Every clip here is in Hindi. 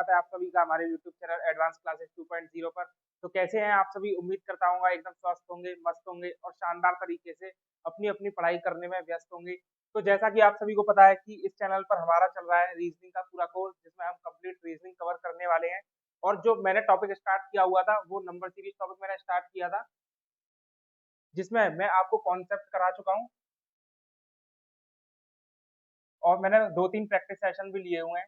स्वागत है आप सभी का हमारे YouTube चैनल एडवांस क्लासेस 2.0 पर। तो कैसे हैं आप सभी? उम्मीद करता हूँ एकदम स्वस्थ होंगे, मस्त होंगे और शानदार तरीके से अपनी-अपनी पढ़ाई करने में व्यस्त होंगे। तो जैसा कि आप सभी को पता है कि इस चैनल पर हमारा चल रहा है रीजनिंग का पूरा कोर्स, जिसमें हम कंप्लीट रीजनिंग कवर करने वाले हैं। और जो मैंने टॉपिक स्टार्ट किया हुआ था वो नंबर सीरीज टॉपिक मैंने स्टार्ट किया था, जिसमें मैं आपको कॉन्सेप्ट करा चुका हूँ और मैंने 2-3 प्रैक्टिस सेशन भी लिए हुए हैं।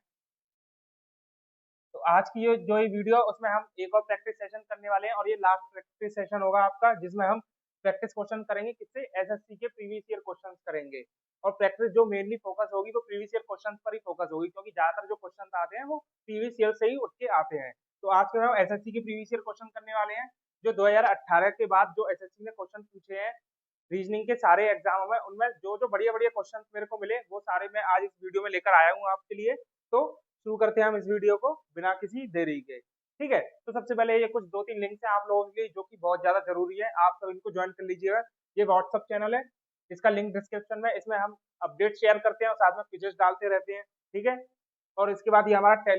तो आज की ये वीडियो, उसमें हम एक और प्रैक्टिस सेशन करने वाले हैं और ये लास्ट प्रैक्टिस सेशन होगा आपका, जिसमें हम प्रैक्टिस क्वेश्चन करेंगे। किससे? एसएससी के प्रीवियस ईयर क्वेश्चंस करेंगे। और प्रैक्टिस जो मेनली फोकस होगी वो प्रीवियस ईयर क्वेश्चंस पर ही फोकस होगी, क्योंकि ज्यादातर जो क्वेश्चन आते हैं वो प्रीवियस ईयर से ही उठ के आते हैं। तो आज के हम एसएससी के प्रीवियस ईयर क्वेश्चन करने वाले हैं, जो 2018 के बाद जो एसएससी ने क्वेश्चन पूछे हैं रीजनिंग के सारे एग्जामों में, उनमें जो जो बढ़िया बढ़िया क्वेश्चन मेरे को मिले वो सारे मैं आज इस वीडियो में लेकर आया हूँ आपके लिए। तो शुरू करते हैं हम इस वीडियो को बिना किसी देरी के। ठीक है, तो सबसे पहले ये कुछ 2-3 लिंक्स हैं आप लोगों के लिए जो कि बहुत ज्यादा जरूरी है, आप सब इनको ज्वाइन कर लीजिएगा। ये व्हाट्सअप चैनल है, इसका लिंक डिस्क्रिप्शन में, इसमें हम अपडेट शेयर करते हैं और साथ में क्विज़ेस डालते रहते हैं। ठीक है, और इसके बाद ये हमारा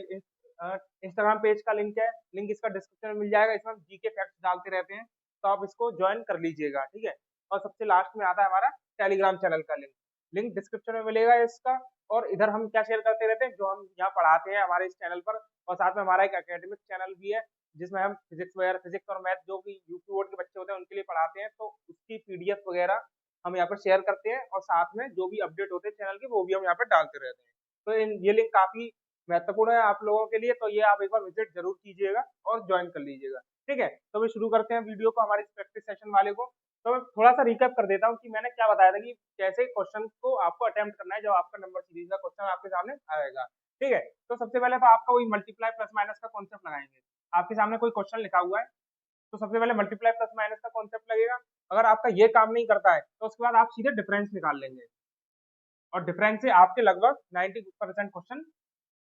इंस्टाग्राम पेज का लिंक है, लिंक इसका डिस्क्रिप्शन में मिल जाएगा। इसमें हम जीके फैक्ट्स डालते रहते हैं, तो आप इसको ज्वाइन कर लीजिएगा। ठीक है, और सबसे लास्ट में आता है हमारा टेलीग्राम चैनल का लिंक, लिंक डिस्क्रिप्शन में मिलेगा इसका। और इधर हम क्या शेयर करते रहते हैं, जो हम यहाँ पढ़ाते हैं हमारे इस चैनल पर, और साथ में हमारा एक एकेडमिक चैनल भी है, जिसमें हम फिजिक्स वगैरह, फिजिक्स और मैथ जो भी यूपी बोर्ड के बच्चे होते हैं उनके लिए पढ़ाते हैं, तो उसकी पीडीएफ वगैरह हम यहाँ पर शेयर करते हैं, और साथ में जो भी अपडेट होते हैं चैनल के वो भी हम यहाँ पर डालते रहते हैं। तो ये लिंक काफी महत्वपूर्ण है आप लोगों के लिए, तो ये आप एक बार विजिट जरूर कीजिएगा और ज्वाइन कर लीजिएगा। ठीक है, तो भी शुरू करते हैं वीडियो को, हमारे प्रैक्टिस सेशन वाले को। तो मैं थोड़ा सा रिकैप कर देता हूँ कि मैंने क्या बताया था कि कैसे क्वेश्चन को आपको अटेम्प्ट करना है जब आपका नंबर सीरीज का क्वेश्चन आपके सामने आएगा। ठीक है, तो सबसे पहले तो आपका वही मल्टीप्लाई प्लस माइनस का कॉन्सेप्ट लगाएंगे। आपके सामने कोई क्वेश्चन लिखा हुआ है, तो सबसे पहले मल्टीप्लाई प्लस माइनस का कॉन्सेप्ट लगेगा। अगर आपका ये काम नहीं करता है तो उसके बाद आप सीधे डिफरेंस निकाल लेंगे, और डिफरेंस से आपके लगभग 90% क्वेश्चन,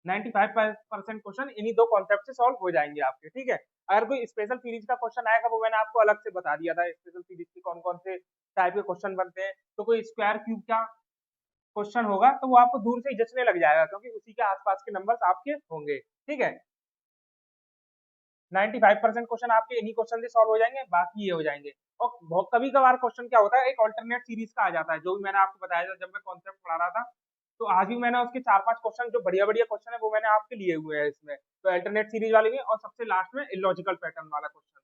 95% क्वेश्चन इन्हीं दो कॉन्सेप्ट से सॉल्व हो जाएंगे आपके। ठीक है, अगर कोई स्पेशल सीरीज का क्वेश्चन आएगा वो मैंने आपको अलग से बता दिया था, स्पेशल सीरीज के कौन कौन से टाइप के क्वेश्चन बनते हैं। तो कोई स्क्वायर क्यूब का क्वेश्चन होगा तो वो आपको दूर से ही जचने लग जाएगा, क्योंकि उसी के आसपास के नंबर्स आपके होंगे। ठीक है, 95% क्वेश्चन आपके इन्हीं क्वेश्चन से सॉल्व हो जाएंगे, बाकी ये हो जाएंगे। और बहुत कभी कभार क्वेश्चन क्या होता है, एक ऑल्टरनेट सीरीज का आ जाता है, जो भी मैंने आपको बताया था जब मैं कॉन्सेप्ट पढ़ा रहा था। तो आज भी मैंने उसके 4-5 क्वेश्चन जो बढ़िया बढ़िया क्वेश्चन है वो मैंने आपके लिए हुए हैं इसमें, तो अल्टरनेट सीरीज वाले में, और सबसे लास्ट में इलॉजिकल पैटर्न वाला क्वेश्चन।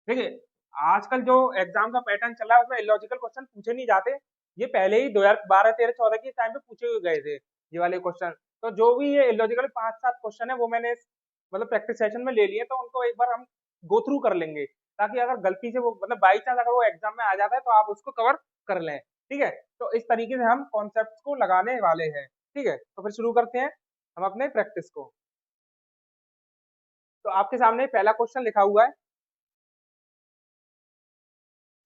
देखिए, आजकल जो एग्जाम का पैटर्न चल रहा है उसमें इलॉजिकल क्वेश्चन पूछे नहीं जाते, ये पहले ही 2012-13-14 के टाइम पे पूछे हुए गए थे ये वाले क्वेश्चन। तो जो भी ये इलॉजिकल 5-7 क्वेश्चन है वो मैंने मतलब प्रैक्टिस सेशन में ले लिए, तो उनको एक बार हम गो थ्रू कर लेंगे, ताकि अगर गलती से वो मतलब बाई चांस अगर वो एग्जाम में आ जाता है तो आप उसको कवर कर लें। ठीक है, तो इस तरीके से हम कॉन्सेप्ट को लगाने वाले हैं। ठीक है, तो फिर शुरू करते हैं हम अपने प्रैक्टिस को। तो आपके सामने पहला क्वेश्चन लिखा हुआ है,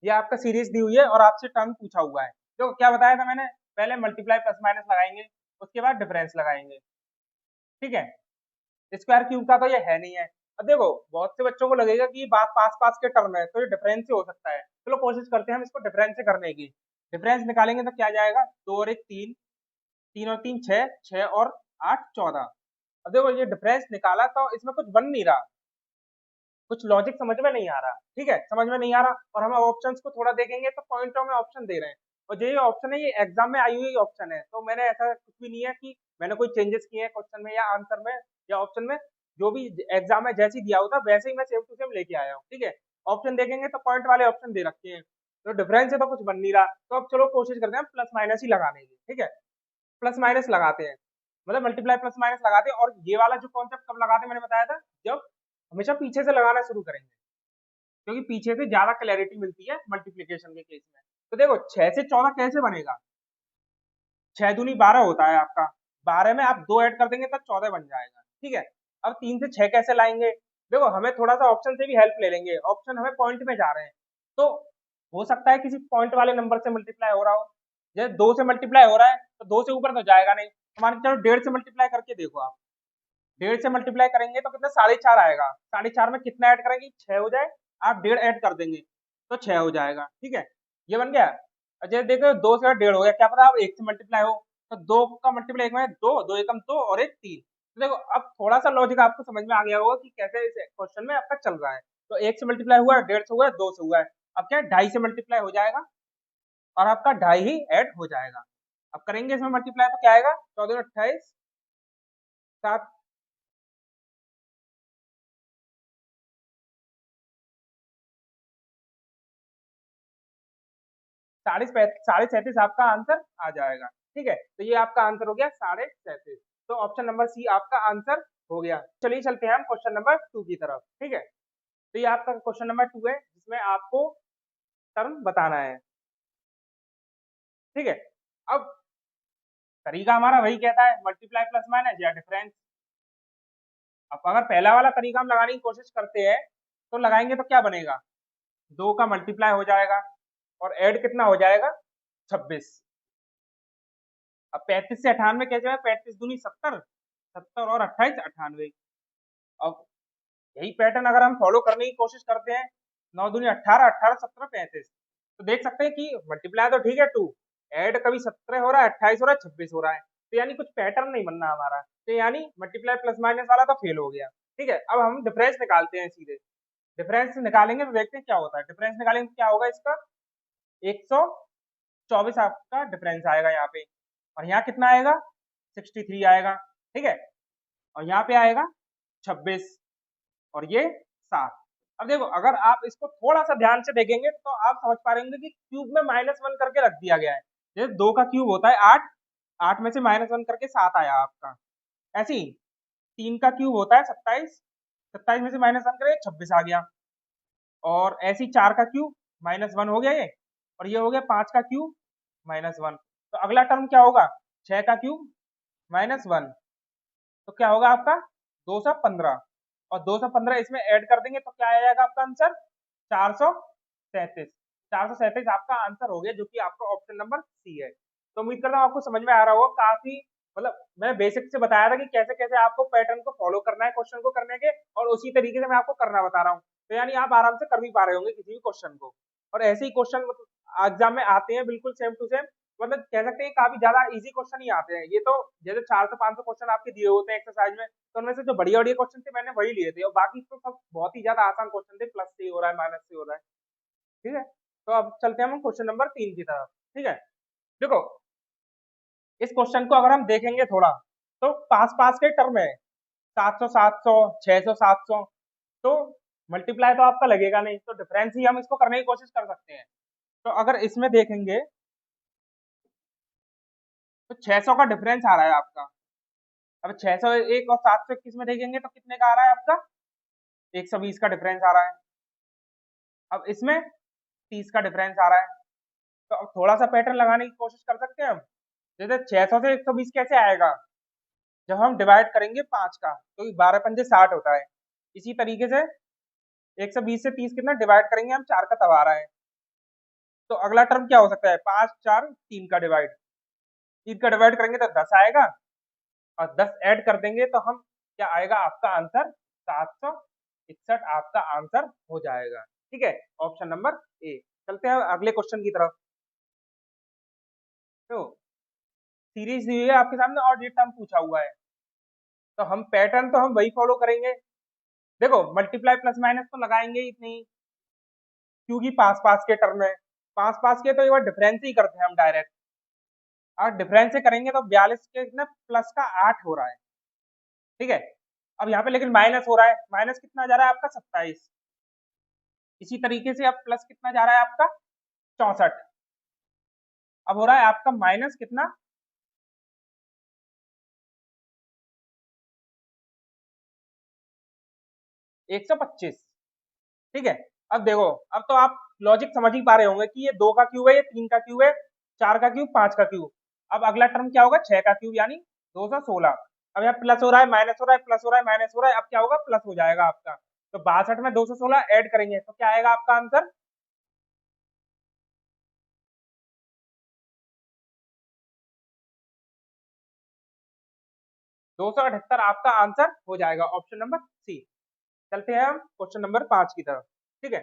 ये आपका सीरीज दी हुई है और आपसे टर्म पूछा हुआ है। तो क्या बताया था मैंने, पहले मल्टीप्लाई प्लस माइनस लगाएंगे, उसके बाद डिफरेंस लगाएंगे। ठीक है, स्क्वायर क्यूब का तो ये है नहीं है। अब देखो, बहुत से बच्चों को लगेगा कि ये बात पास पास के टर्म है तो ये डिफरेंस से हो सकता है। चलो कोशिश करते हैं हम इसको डिफरेंस से करने की। डिफरेंस निकालेंगे तो क्या जाएगा, 2 और 1 3, 3 और 3 6, 6 और 8 14। अब देखो ये डिफरेंस निकाला तो इसमें कुछ बन नहीं रहा, कुछ लॉजिक समझ में नहीं आ रहा। ठीक है, समझ में नहीं आ रहा, और हम ऑप्शंस को थोड़ा देखेंगे तो पॉइंटों में ऑप्शन दे रहे हैं, और जो ये ऑप्शन है ये एग्जाम में आई हुई ऑप्शन है, तो मैंने ऐसा कुछ भी नहीं है कि मैंने कोई चेंजेस किए हैं क्वेश्चन में या आंसर में या ऑप्शन में। जो भी एग्जाम में जैसे ही दिया होता वैसे ही मैं सेम टू सेम लेके आया हूँ। ठीक है, ऑप्शन देखेंगे तो पॉइंट वाले ऑप्शन दे रखे हैं, तो डिफरेंस से तो कुछ बन नहीं रहा, तो अब चलो कोशिश करते हैं प्लस माइनस ही लगाने की। ठीक है, प्लस माइनस लगाते हैं, मतलब मल्टीप्लाई प्लस माइनस लगाते हैं। और ये वाला जो कॉन्सेप्ट कब लगाते हैं मैंने बताया था, जब हमेशा पीछे से लगाना शुरू करेंगे, क्योंकि पीछे से ज्यादा क्लैरिटी मिलती है मल्टीप्लिकेशन के केस में। तो देखो 6 से 14 कैसे बनेगा, 6 दूनी 12 होता है आपका, 12 में आप 2 ऐड कर देंगे तो 14 बन जाएगा। ठीक है, अब 3 से 6 कैसे लाएंगे, देखो हमें थोड़ा सा ऑप्शन से भी हेल्प ले लेंगे, ऑप्शन हमें पॉइंट में जा रहे हैं, तो हो सकता है किसी पॉइंट वाले नंबर से मल्टीप्लाई हो रहा हो। जैसे 2 से मल्टीप्लाई हो रहा है तो 2 से ऊपर तो जाएगा नहीं, मान के चलो 1.5 से मल्टीप्लाई करके देखो आप, 1.5 से मल्टीप्लाई करेंगे तो कितना 4.5 आएगा, 4.5 में कितना ऐड करेंगे, 6 हो जाए, आप 1.5 ऐड कर देंगे तो 6 हो जाएगा। ठीक है, ये बन गया। अच्छा देखो 2 से 1.5 हो गया, क्या पता आप 1 से मल्टीप्लाई हो, तो 2 का मल्टीप्लाई 1 में 2, 2 एकम 2 और 1 3, तो देखो अब थोड़ा सा लॉजिक आपको समझ में आ गया होगा कि कैसे इस क्वेश्चन में आपका चल रहा है। तो 1 से मल्टीप्लाई हुआ है, 1.5 से हुआ है, 2 से हुआ है। अब क्या है, 2.5 से मल्टीप्लाई हो जाएगा और आपका 2.5 ही ऐड हो जाएगा। अब करेंगे इसमें मल्टीप्लाई तो क्या आएगा, 14 28 7 37.5 आपका आंसर आ जाएगा। ठीक है, तो ये आपका आंसर हो गया 37.5। तो ऑप्शन नंबर सी आपका आंसर हो गया। चलिए चलते हैं हम क्वेश्चन नंबर 2 की तरफ। ठीक है, तो ये आपका क्वेश्चन नंबर 2 है जिसमें आपको टर्म बताना है। ठीक है, अब तरीका हमारा वही कहता है, मल्टीप्लाई प्लस माइनस या डिफरेंस। अब अगर पहला वाला तरीका हम लगाने की कोशिश करते हैं तो लगाएंगे तो क्या बनेगा, 2 का मल्टीप्लाई हो जाएगा और ऐड कितना हो जाएगा, 26। अब 35 से 98 कैसे है, 35 दूनी 70, 70 और 28 98। अब यही पैटर्न अगर हम फॉलो करने की कोशिश करते हैं, 9 दूनी 18, 18 17 35, तो देख सकते हैं कि मल्टीप्लाई तो ठीक है 2, ऐड कभी 17 हो रहा है, 28 हो रहा है, 26 हो रहा है। तो यानी कुछ पैटर्न नहीं बनना हमारा, तो यानी मल्टीप्लाई प्लस माइनस वाला तो फेल हो गया। ठीक है, अब हम डिफरेंस निकालते हैं सीधे। डिफरेंस निकालेंगे तो देखते हैं क्या होता है। डिफरेंस निकालेंगे तो क्या होगा इसका, 124 आपका डिफरेंस आएगा यहाँ पे, और यहाँ कितना आएगा, 63 आएगा। ठीक है, और यहाँ पे आएगा 26 और ये 7। अब देखो अगर आप इसको थोड़ा सा ध्यान से देखेंगे तो आप समझ पा रहे कि क्यूब में -1 करके रख दिया गया है। जैसे 2 का क्यूब होता है 8, 8 में से -1 करके 7 आया आपका। ऐसे ही 3 का क्यूब होता है 27, 27 में से -1 करके 26 आ गया। और ऐसे ही 4 का क्यूब -1 हो गया ये, और ये हो गया 5 का क्यूब -1। तो अगला टर्म क्या होगा, 6 का क्यूब -1, तो क्या होगा आपका 215, और 215 इसमें ऐड कर देंगे तो क्या आ जाएगा आपका आंसर, 437। 437 आपका आंसर हो गया, जो कि आपका ऑप्शन नंबर सी है। तो उम्मीद करता हूँ आपको समझ में आ रहा होगा। काफी मतलब मैंने बेसिक से बताया था कि कैसे कैसे आपको पैटर्न को फॉलो करना है क्वेश्चन को करने के, और उसी तरीके से मैं आपको करना बता रहा हूँ। तो यानी आप आराम से कर भी पा रहे होंगे किसी भी क्वेश्चन को। और ऐसे ही क्वेश्चन मतलब एग्जाम में आते हैं बिल्कुल सेम टू सेम, मतलब कह सकते हैं काफी ज्यादा इजी क्वेश्चन ही आते हैं ये तो। जैसे 400 500 क्वेश्चन आपके दिए होते हैं एक्सरसाइज में, तो उनमें से जो बढ़िया बढ़िया क्वेश्चन थे मैंने वही लिए थे, और बाकी तो सब बहुत ही ज्यादा आसान क्वेश्चन थे, प्लस से हो रहा है माइनस से हो रहा है। ठीक है, तो अब चलते हैं हम क्वेश्चन नंबर 3 की तरफ। ठीक है, देखो इस क्वेश्चन को अगर हम देखेंगे थोड़ा, तो पास पास के टर्म है, 700 700 600 700, तो मल्टीप्लाई तो आपका लगेगा नहीं, तो डिफरेंस ही हम इसको करने की कोशिश कर सकते हैं। तो अगर इसमें देखेंगे तो 600 का डिफरेंस आ रहा है आपका। अब 601 और 721 में देखेंगे तो कितने का आ रहा है आपका, 120 का डिफरेंस आ रहा है। अब इसमें 30 का डिफरेंस आ रहा है। तो अब थोड़ा सा पैटर्न लगाने की कोशिश कर सकते हैं हम। जैसे 600 से 120 कैसे आएगा, जब हम डिवाइड करेंगे 5 का, तो 12 पंजे 60 होता है। इसी तरीके से 120 से 30 कितना डिवाइड करेंगे हम, 4 का तब आ रहा है। तो अगला टर्म क्या हो सकता है, 5 4 3 का डिवाइड, 3 का डिवाइड करेंगे तो 10 आएगा, और 10 ऐड कर देंगे तो हम क्या आएगा आपका आंसर, 761 आपका आंसर हो जाएगा। ठीक है, ऑप्शन नंबर ए। चलते हैं अगले क्वेश्चन की तरफ। तो सीरीज दी हुई है आपके सामने और ये टर्म पूछा हुआ है, तो हम पैटर्न तो हम वही फॉलो करेंगे। देखो मल्टीप्लाई प्लस माइनस तो लगाएंगे ही नहीं, क्योंकि पास पास के टर्म है। पास पास के तो एक बार डिफरेंस ही करते हैं हम डायरेक्ट, और डिफरेंस से करेंगे तो 42 के कितना प्लस का 8 हो रहा है। ठीक है, अब यहाँ पे लेकिन माइनस हो रहा है, माइनस कितना जा रहा है आपका 27। इसी तरीके से अब प्लस कितना जा रहा है आपका 64। अब हो रहा है आपका माइनस कितना 125। ठीक है, अब देखो अब तो आप लॉजिक समझ ही पा रहे होंगे कि ये 2 का क्यूब है, ये 3 का क्यूब है, 4 का क्यूब, 5 का क्यूब। अब अगला टर्म क्या होगा, 6 का क्यूब यानी 216। अब यहाँ प्लस हो रहा है माइनस हो रहा है, प्लस हो रहा है माइनस हो रहा है, अब क्या होगा प्लस हो जाएगा आपका। तो 62 में 216 ऐड करेंगे तो क्या आएगा आपका आंसर, 278 आपका आंसर हो जाएगा, ऑप्शन नंबर सी। चलते हैं हम क्वेश्चन नंबर 5 की तरफ। ठीक है,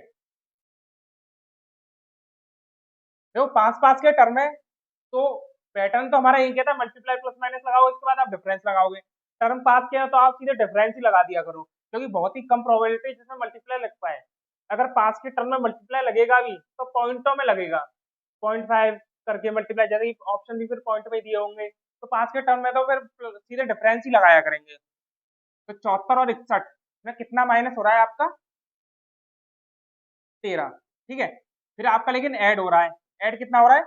देखो पास पास के टर्म है, तो पैटर्न तो हमारा यही कहता है, मल्टीप्लाई प्लस माइनस लगाओ, इसके बाद आप डिफरेंस लगाओगे। टर्म पास किया तो आप सीधे डिफरेंस ही लगा दिया करो, क्योंकि बहुत ही कम प्रोबेबिलिटी है जिसमें मल्टीप्लाई लग पाए। अगर पास के टर्म में मल्टीप्लाई लगेगा भी तो पॉइंटों में लगेगा, 0.5 करके मल्टीप्लाई, जैसे कि ऑप्शन भी फिर पॉइंट में दिए होंगे, तो पास के टर्म में तो फिर सीधे डिफरेंस ही लगाया करेंगे। तो 74 और 61 में कितना माइनस हो रहा है आपका? 13। ठीक है, फिर आपका लेकिन ऐड हो रहा है, ऐड कितना हो रहा है?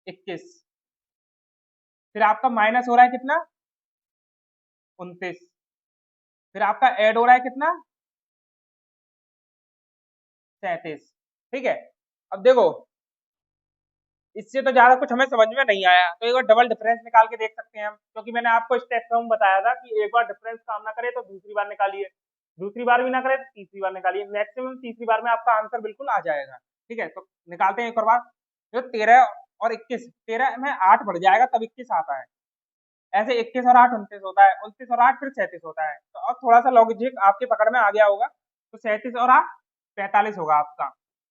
21। फिर आपका माइनस हो रहा है कितना? 29। फिर आपका ऐड हो रहा है कितना? 37। ठीक है, अब देखो इससे तो ज्यादा कुछ हमें समझ में नहीं आया, तो एक बार डबल डिफरेंस निकाल के देख सकते हैं हम, क्योंकि मैंने आपको स्टेप में बताया था कि एक बार डिफरेंस काम ना करे तो दूसरी बार निकालिए, दूसरी बार भी ना करे तो तीसरी बार निकालिए, मैक्सिमम तीसरी बार में आपका आंसर बिल्कुल आ जाएगा। ठीक है, तो निकालते हैं एक और बार। जो 13 और 21, 13 में 8 बढ़ जाएगा तब 21 आता है, ऐसे 21 और 8 29 होता है, 29 और 8 फिर 37 होता है। तो अब थोड़ा सा लॉजिक आपके पकड़ में आ गया होगा, तो 37 और 8 45 होगा आपका।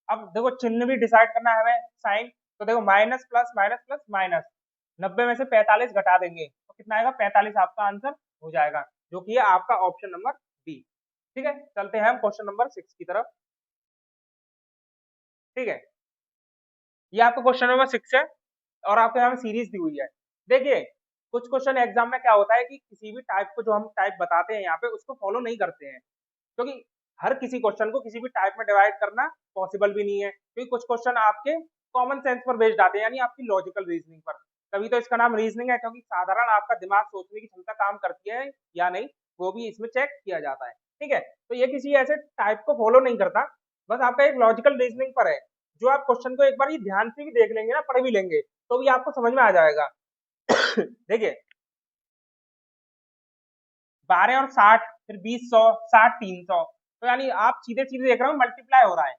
अब देखो चिन्ह भी डिसाइड करना है हमें, साइन, तो देखो minus plus minus plus minus, 90 में से 45 घटा देंगे तो कितना आएगा? 45 आपका आंसर हो जाएगा, जो कि है आपका ऑप्शन नंबर बी। ठीक है, चलते हैं हम क्वेश्चन नंबर 6 की तरफ। ठीक है, ये आपका क्वेश्चन नंबर 6 है और आपके यहाँ सीरीज दी हुई है। देखिए कुछ क्वेश्चन एग्जाम में क्या होता है कि किसी भी टाइप को जो हम टाइप बताते हैं यहाँ पे उसको फॉलो नहीं करते हैं, क्योंकि हर किसी क्वेश्चन को किसी भी टाइप में डिवाइड करना पॉसिबल भी नहीं है, क्योंकि कुछ क्वेश्चन आपके कॉमन सेंस पर बेस्ड आते हैं, यानी आपकी लॉजिकल रीजनिंग पर। तभी तो इसका नाम रीजनिंग है, क्योंकि साधारण आपका दिमाग सोचने की क्षमता काम करती है या नहीं वो भी इसमें चेक किया जाता है। ठीक है, तो ये किसी ऐसे टाइप को फॉलो नहीं करता, बस आपका एक लॉजिकल रीजनिंग पर है, जो आप क्वेश्चन को एक बार ये ध्यान से भी देख लेंगे ना, पढ़ भी लेंगे तो भी आपको समझ में आ जाएगा। देखिए 12 और 60, फिर 20 100, 60 300, तो यानी आप सीधे सीधे देख रहे हो मल्टीप्लाई हो रहा है,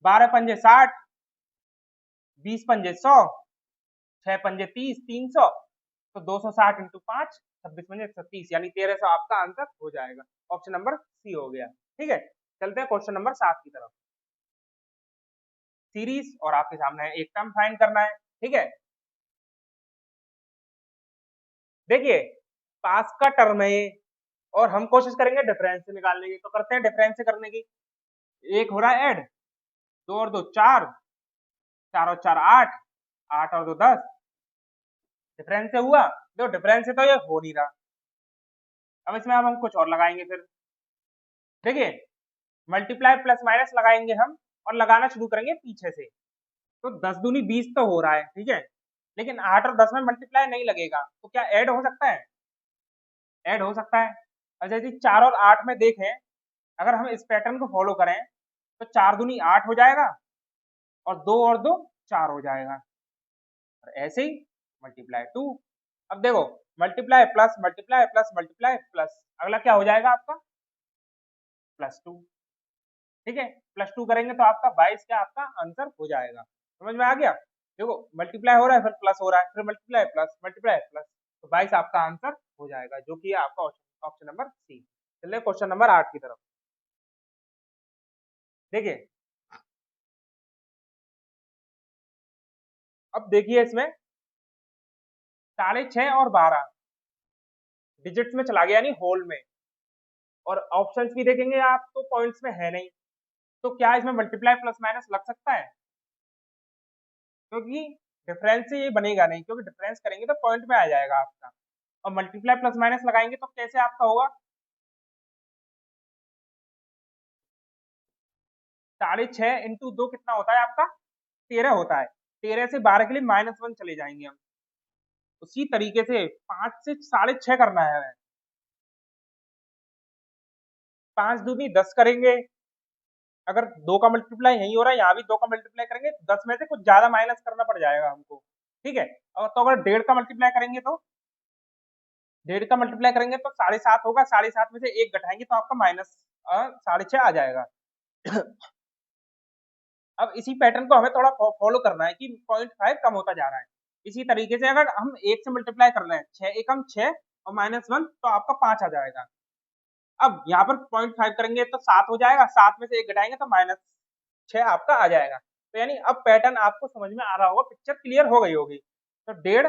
12 पंजे 60, 20 पंजे 100, 6 पंजे 30, 300, तो 260 इंटू 5, 26 पंजे 130, यानी 1300 आपका आंसर हो जाएगा। ऑप्शन नंबर सी हो गया। ठीक है, चलते हैं क्वेश्चन नंबर 7 की तरफ। सीरीज और आपके सामने एक टर्म फाइंड करना है। ठीक है, देखिए पास का टर्म है और हम कोशिश करेंगे डिफरेंस से निकालने की, तो करते हैं डिफरेंस से करने की। एक हो रहा है ऐड, 2 और 2 4, 4 और 4 8, 8 और 2 10, डिफरेंस से हुआ। देखो डिफरेंस से तो ये हो नहीं रहा, अब इसमें अब हम कुछ और लगाएंगे फिर। देखिए मल्टीप्लाई प्लस माइनस लगाएंगे हम और लगाना शुरू करेंगे पीछे से, तो 10 दूनी 20 तो हो रहा है। ठीक है, लेकिन 8 और 10 में मल्टीप्लाई नहीं लगेगा, तो क्या ऐड हो सकता है? ऐड हो सकता है। अब जैसे 4 और 8 में देखें, अगर हम इस पैटर्न को फॉलो करें तो 4 दूनी 8 हो जाएगा और 2 और 2 4 हो जाएगा, और ऐसे ही मल्टीप्लाई 2। अब देखो multiply plus multiply plus multiply plus, अगला क्या हो जाएगा आपका? +2। ठीक है, +2 करेंगे तो आपका 22 क्या आपका आंसर हो जाएगा। समझ में आ गया? देखो मल्टीप्लाई हो रहा है, फिर प्लस हो रहा है, फिर मल्टीप्लाई प्लस, तो 22 आपका आंसर हो जाएगा, जो कि आपका ऑप्शन नंबर सी। चलिए क्वेश्चन नंबर 8 की तरफ। देखिए अब देखिए इसमें 6.5 और 12 डिजिट्स में चला गया, यानी होल में, और ऑप्शंस भी देखेंगे आप तो पॉइंट्स में है नहीं, तो क्या इसमें मल्टीप्लाई प्लस माइनस लग सकता है? क्योंकि डिफरेंस से ये बनेगा नहीं, क्योंकि डिफरेंस करेंगे तो पॉइंट में आ जाएगा आपका, और मल्टीप्लाई प्लस माइनस लगाएंगे तो कैसे आपका होगा? 6.5 इंटू 2 कितना होता है आपका? 13 होता है। 13 से 12 के लिए -1 चले जाएंगे हम, उसी तरीके से 5 से 6.5 करना है हमें। 5 दूनी 10 करेंगे, अगर 2 का मल्टीप्लाई यही हो रहा है, यहाँ भी 2 का मल्टीप्लाई करेंगे, 10 में से कुछ ज्यादा माइनस करना पड़ जाएगा हमको। ठीक है, और तो अगर 1.5 का मल्टीप्लाई करेंगे तो 1.5 का मल्टीप्लाई करेंगे तो 7.5 होगा, 7.5 में से 1 घटाएंगे तो आपका -6.5 आ जाएगा। अब इसी पैटर्न को हमें थोड़ा फॉलो करना है कि 0.5 कम होता जा रहा है। इसी तरीके से अगर हम 1 से मल्टीप्लाई कर रहे हैं, 6 एकम 6 और -1, तो आपका 5 आ जाएगा। अब यहाँ पर 0.5 करेंगे तो 7 हो जाएगा, 7 में से 1 घटाएंगे तो -6 आपका आ जाएगा। तो यानी अब पैटर्न आपको समझ में आ रहा होगा, पिक्चर क्लियर हो गई होगी। तो 1.5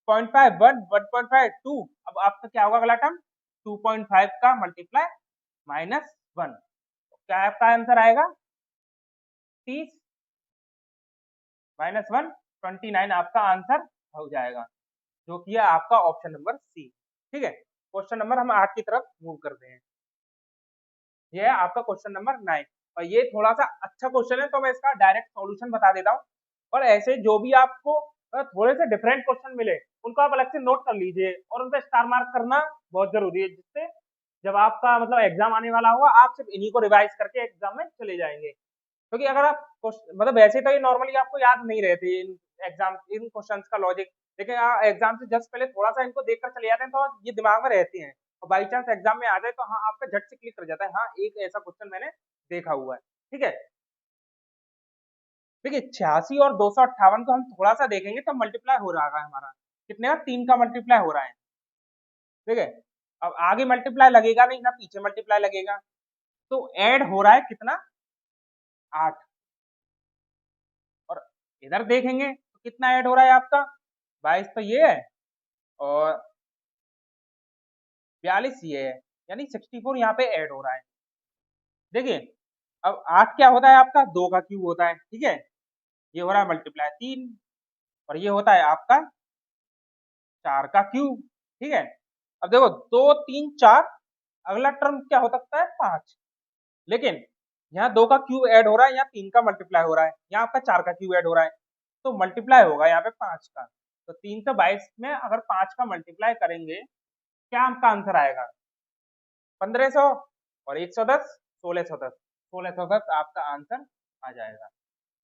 0.5 1 1.5 2। अब आपका क्या होगा अगला टर्म 2.5 का मल्टीप्लाई -1, क्या आपका आंसर आएगा 30 -1 29 आपका आंसर हो जाएगा, जो कि है आपका ऑप्शन नंबर सी। ठीक है, क्वेश्चन नंबर हम 8 की तरफ मूव करते हैं। ये है आपका क्वेश्चन नंबर 9 और ये थोड़ा सा अच्छा क्वेश्चन है, तो मैं इसका डायरेक्ट सॉल्यूशन बता देता हूँ। और ऐसे जो भी आपको थोड़े से डिफरेंट क्वेश्चन मिले उनको आप अलग से नोट कर लीजिए और उन पर स्टार मार्क करना बहुत जरूरी है, जिससे जब आपका मतलब एग्जाम आने वाला होगा आप सिर्फ इन्हीं को रिवाइज करके एग्जाम में चले जाएंगे। क्योंकि अगर आप मतलब वैसे तो ये नॉर्मली आपको याद नहीं रहते इन एग्जाम इन क्वेश्चंस का लॉजिक, लेकिन एग्जाम से जस्ट पहले थोड़ा सा इनको देखकर चले जाते हैं तो ये दिमाग में रहते हैं और बाई चांस एग्जाम में आ जाए तो हाँ आपका झट से क्लिक कर जाता है, हाँ एक ऐसा क्वेश्चन मैंने देखा हुआ है। ठीक है, देखिए 86 और 258 को हम थोड़ा सा देखेंगे तो मल्टीप्लाई हो रहा है हमारा, कितने का 3 का मल्टीप्लाई हो रहा है। ठीक है, अब आगे मल्टीप्लाई लगेगा नहीं ना पीछे मल्टीप्लाई लगेगा, तो ऐड हो रहा है कितना 8। और इधर देखेंगे तो कितना ऐड हो रहा है आपका 22 तो ये है और 42 ये है, यानी 64 यहाँ पे ऐड हो रहा है। देखिए अब 8 क्या होता है आपका 2 का क्यूब होता है। ठीक है, ये हो रहा है मल्टीप्लाई 3 और ये होता है आपका 4 का क्यूब। ठीक है, अब देखो 2 3 4, अगला टर्म क्या हो सकता है 5, लेकिन यहाँ 2 का क्यूब ऐड हो रहा है, यहाँ 3 का मल्टीप्लाई हो रहा है, यहाँ आपका 4 का क्यूब ऐड हो रहा है, तो मल्टीप्लाई होगा यहाँ पे 5 का। तो 322 में अगर 5 का मल्टीप्लाई करेंगे क्या आपका आंसर आएगा 1500 और 110 1610, 1610 आपका आंसर आ जाएगा,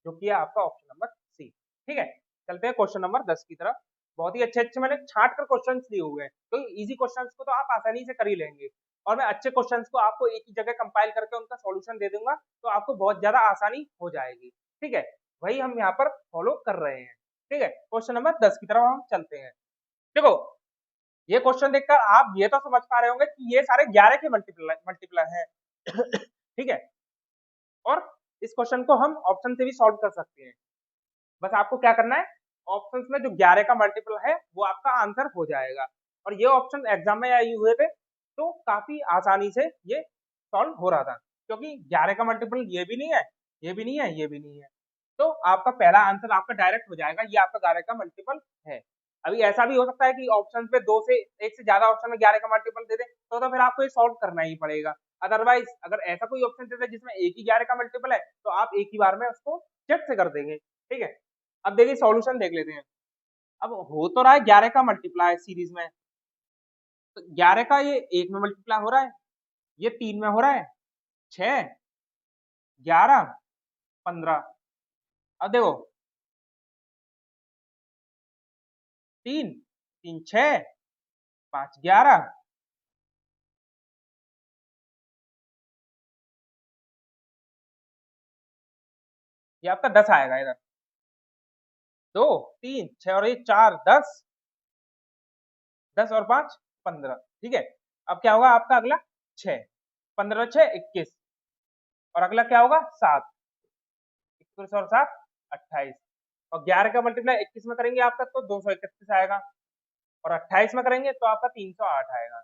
जो कि है आपका ऑप्शन नंबर सी। ठीक है, चलते हैं क्वेश्चन नंबर 10 की तरफ। बहुत ही अच्छे अच्छे मैंने छांट कर क्वेश्चंस दिए हुए हैं, तो इजी क्वेश्चंस को तो आप आसानी से कर ही लेंगे और मैं अच्छे क्वेश्चंस को आपको एक ही जगह कंपाइल करके उनका सॉल्यूशन दे दूंगा, तो आपको बहुत ज्यादा आसानी हो जाएगी। ठीक है, वही हम यहाँ पर फॉलो कर रहे हैं। ठीक है, क्वेश्चन नंबर 10 की तरफ हम चलते हैं। देखो ये क्वेश्चन देखकर आप ये तो समझ पा रहे होंगे कि ये सारे 11 के मल्टीप्लाई मल्टीप्लाई है। ठीक है, और इस क्वेश्चन को हम ऑप्शन से भी सॉल्व कर सकते हैं। बस आपको क्या करना है, ऑप्शंस में जो 11 का मल्टीपल है वो आपका आंसर हो जाएगा। और ये ऑप्शन एग्जाम में आए हुए थे तो काफी आसानी से ये सॉल्व हो रहा था, क्योंकि 11 का मल्टीपल ये भी नहीं है, ये भी नहीं है, ये भी नहीं है, तो आपका पहला आंसर आपका डायरेक्ट हो जाएगा, ये आपका 11 का मल्टीपल है। अभी ऐसा भी हो सकता है कि ऑप्शन पे दो से एक से ज्यादा ऑप्शन में 11 का मल्टीपल दे दे, तो फिर आपको ये सॉल्व करना ही पड़ेगा। अदरवाइज अगर ऐसा कोई ऑप्शन देते जिसमें एक ही 11 का मल्टीपल है तो आप एक ही बार में उसको चट से कर देंगे। ठीक है, अब देखिए सॉल्यूशन देख लेते हैं। अब हो तो रहा है 11 का मल्टीप्लाई सीरीज में, तो 11 का ये एक में मल्टीप्लाई हो रहा है, ये 3 में हो रहा है, 6 11 15। अब देखो 3 3 6 5 11, ये आपका 10 आएगा इधर, 2 3 6 और ये 4 10, 10 और 5 15। ठीक है, अब क्या होगा आपका अगला 6, 15 6 21 और अगला क्या होगा 7, 21 और 7 28 और 11 का मल्टीप्लाई 21 में करेंगे आपका तो 231 आएगा और 28 में करेंगे तो आपका 308 आएगा,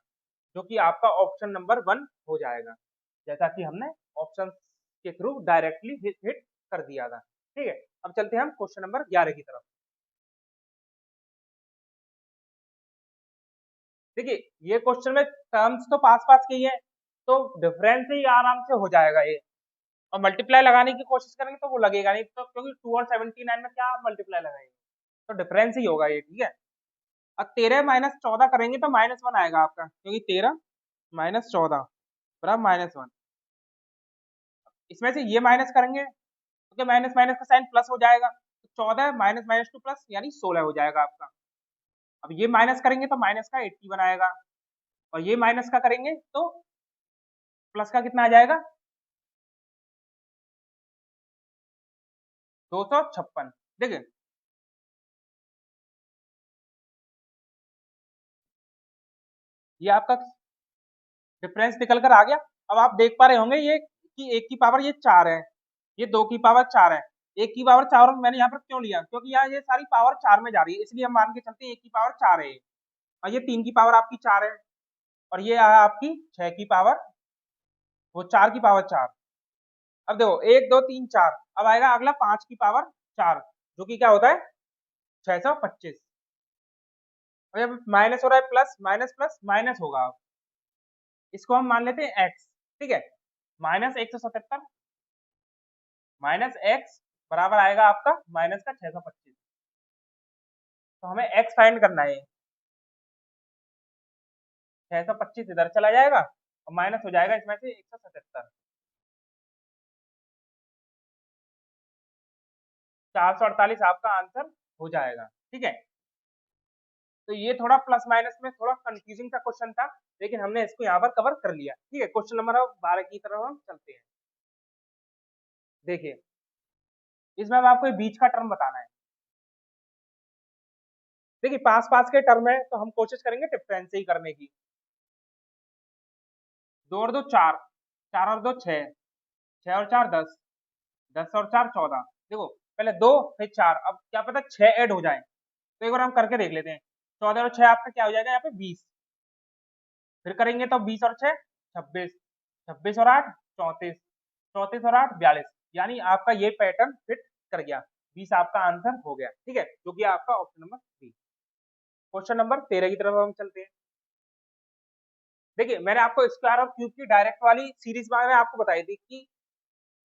जो कि आपका ऑप्शन नंबर 1 हो जाएगा, जैसा कि हमने ऑप्शन के थ्रू डायरेक्टली हिट कर दिया था। ठीक है, अब चलते हैं हम क्वेश्चन नंबर 11 की तरफ। देखिए ये क्वेश्चन में टर्म्स तो पास पास के ही है, तो डिफरेंस ही आराम से हो जाएगा ये, और मल्टीप्लाई लगाने की कोशिश करेंगे तो वो लगेगा नहीं, तो क्योंकि 2 और 79 में क्या आप मल्टीप्लाई लगाएंगे, तो डिफरेंस ही होगा ये। ठीक है, अब 13 माइनस 14 करेंगे तो -1 आएगा आपका, क्योंकि 13 माइनस 14 बराबर -1। इसमें से ये माइनस करेंगे क्योंकि माइनस माइनस का साइन प्लस हो जाएगा, तो 14 माइनस माइनस टू प्लस यानी 16 हो जाएगा आपका। अब ये माइनस करेंगे तो माइनस का 80 बनाएगा और ये माइनस का करेंगे तो प्लस का कितना आ जाएगा 256। देखिए ये आपका डिफरेंस निकल कर आ गया। अब आप देख पा रहे होंगे ये कि एक की पावर ये 4 है, ये 2 की पावर 4 है, एक की पावर 4 मैंने यहाँ पर क्यों लिया, क्योंकि यहाँ ये सारी पावर 4 में जा रही है, इसलिए हम मान के चलते हैं एक की पावर 4 है, और ये 3 की पावर आपकी 4 है, और ये है आपकी 6 की पावर, वो 4 की पावर 4। अब देखो 1 2 3 4, अब आएगा अगला 5 की पावर 4, जो कि क्या होता है 625। अब माइनस हो रहा है, प्लस माइनस प्लस माइनस होगा, अब इसको हम मान लेते हैं x, ठीक है। माइनस 177 माइनस x बराबर आएगा आपका माइनस का 625। तो हमें x फाइंड करना है, 625 इधर चला जाएगा और माइनस हो जाएगा इसमें से 177, 448 आपका आंसर हो जाएगा, ठीक है। तो ये थोड़ा प्लस माइनस में थोड़ा कंफ्यूजिंग का क्वेश्चन था, लेकिन हमने इसको यहाँ पर कवर कर लिया, ठीक है। क्वेश्चन नंबर 12 की तरफ हम चलते हैं। देखिए इसमें अब आपको बीच का टर्म बताना है। देखिए पास पास के टर्म है तो हम कोशिश करेंगे डिफरेंस ही करने की। 2 और 2 4, 4 और 2 6, 6 और 4 10, 10 और 4 14। देखो पहले 2 फिर 4, अब क्या पता 6 ऐड हो जाए, तो एक बार हम करके देख लेते हैं। 14 और 6 आपका क्या हो जाएगा यहाँ पे 20, फिर करेंगे तो 20 और 6 26, 26 और 8 34, 34 और 8 42, यानी आपका ये पैटर्न फिट कर गया, 20 आपका आंसर हो गया, ठीक है, जो कि आपका option number B. Question number 13 की तरफ हम चलते हैं। देखिए मैंने आपको स्क्वायर और क्यूब की डायरेक्ट वाली सीरीज में आपको बताई थी कि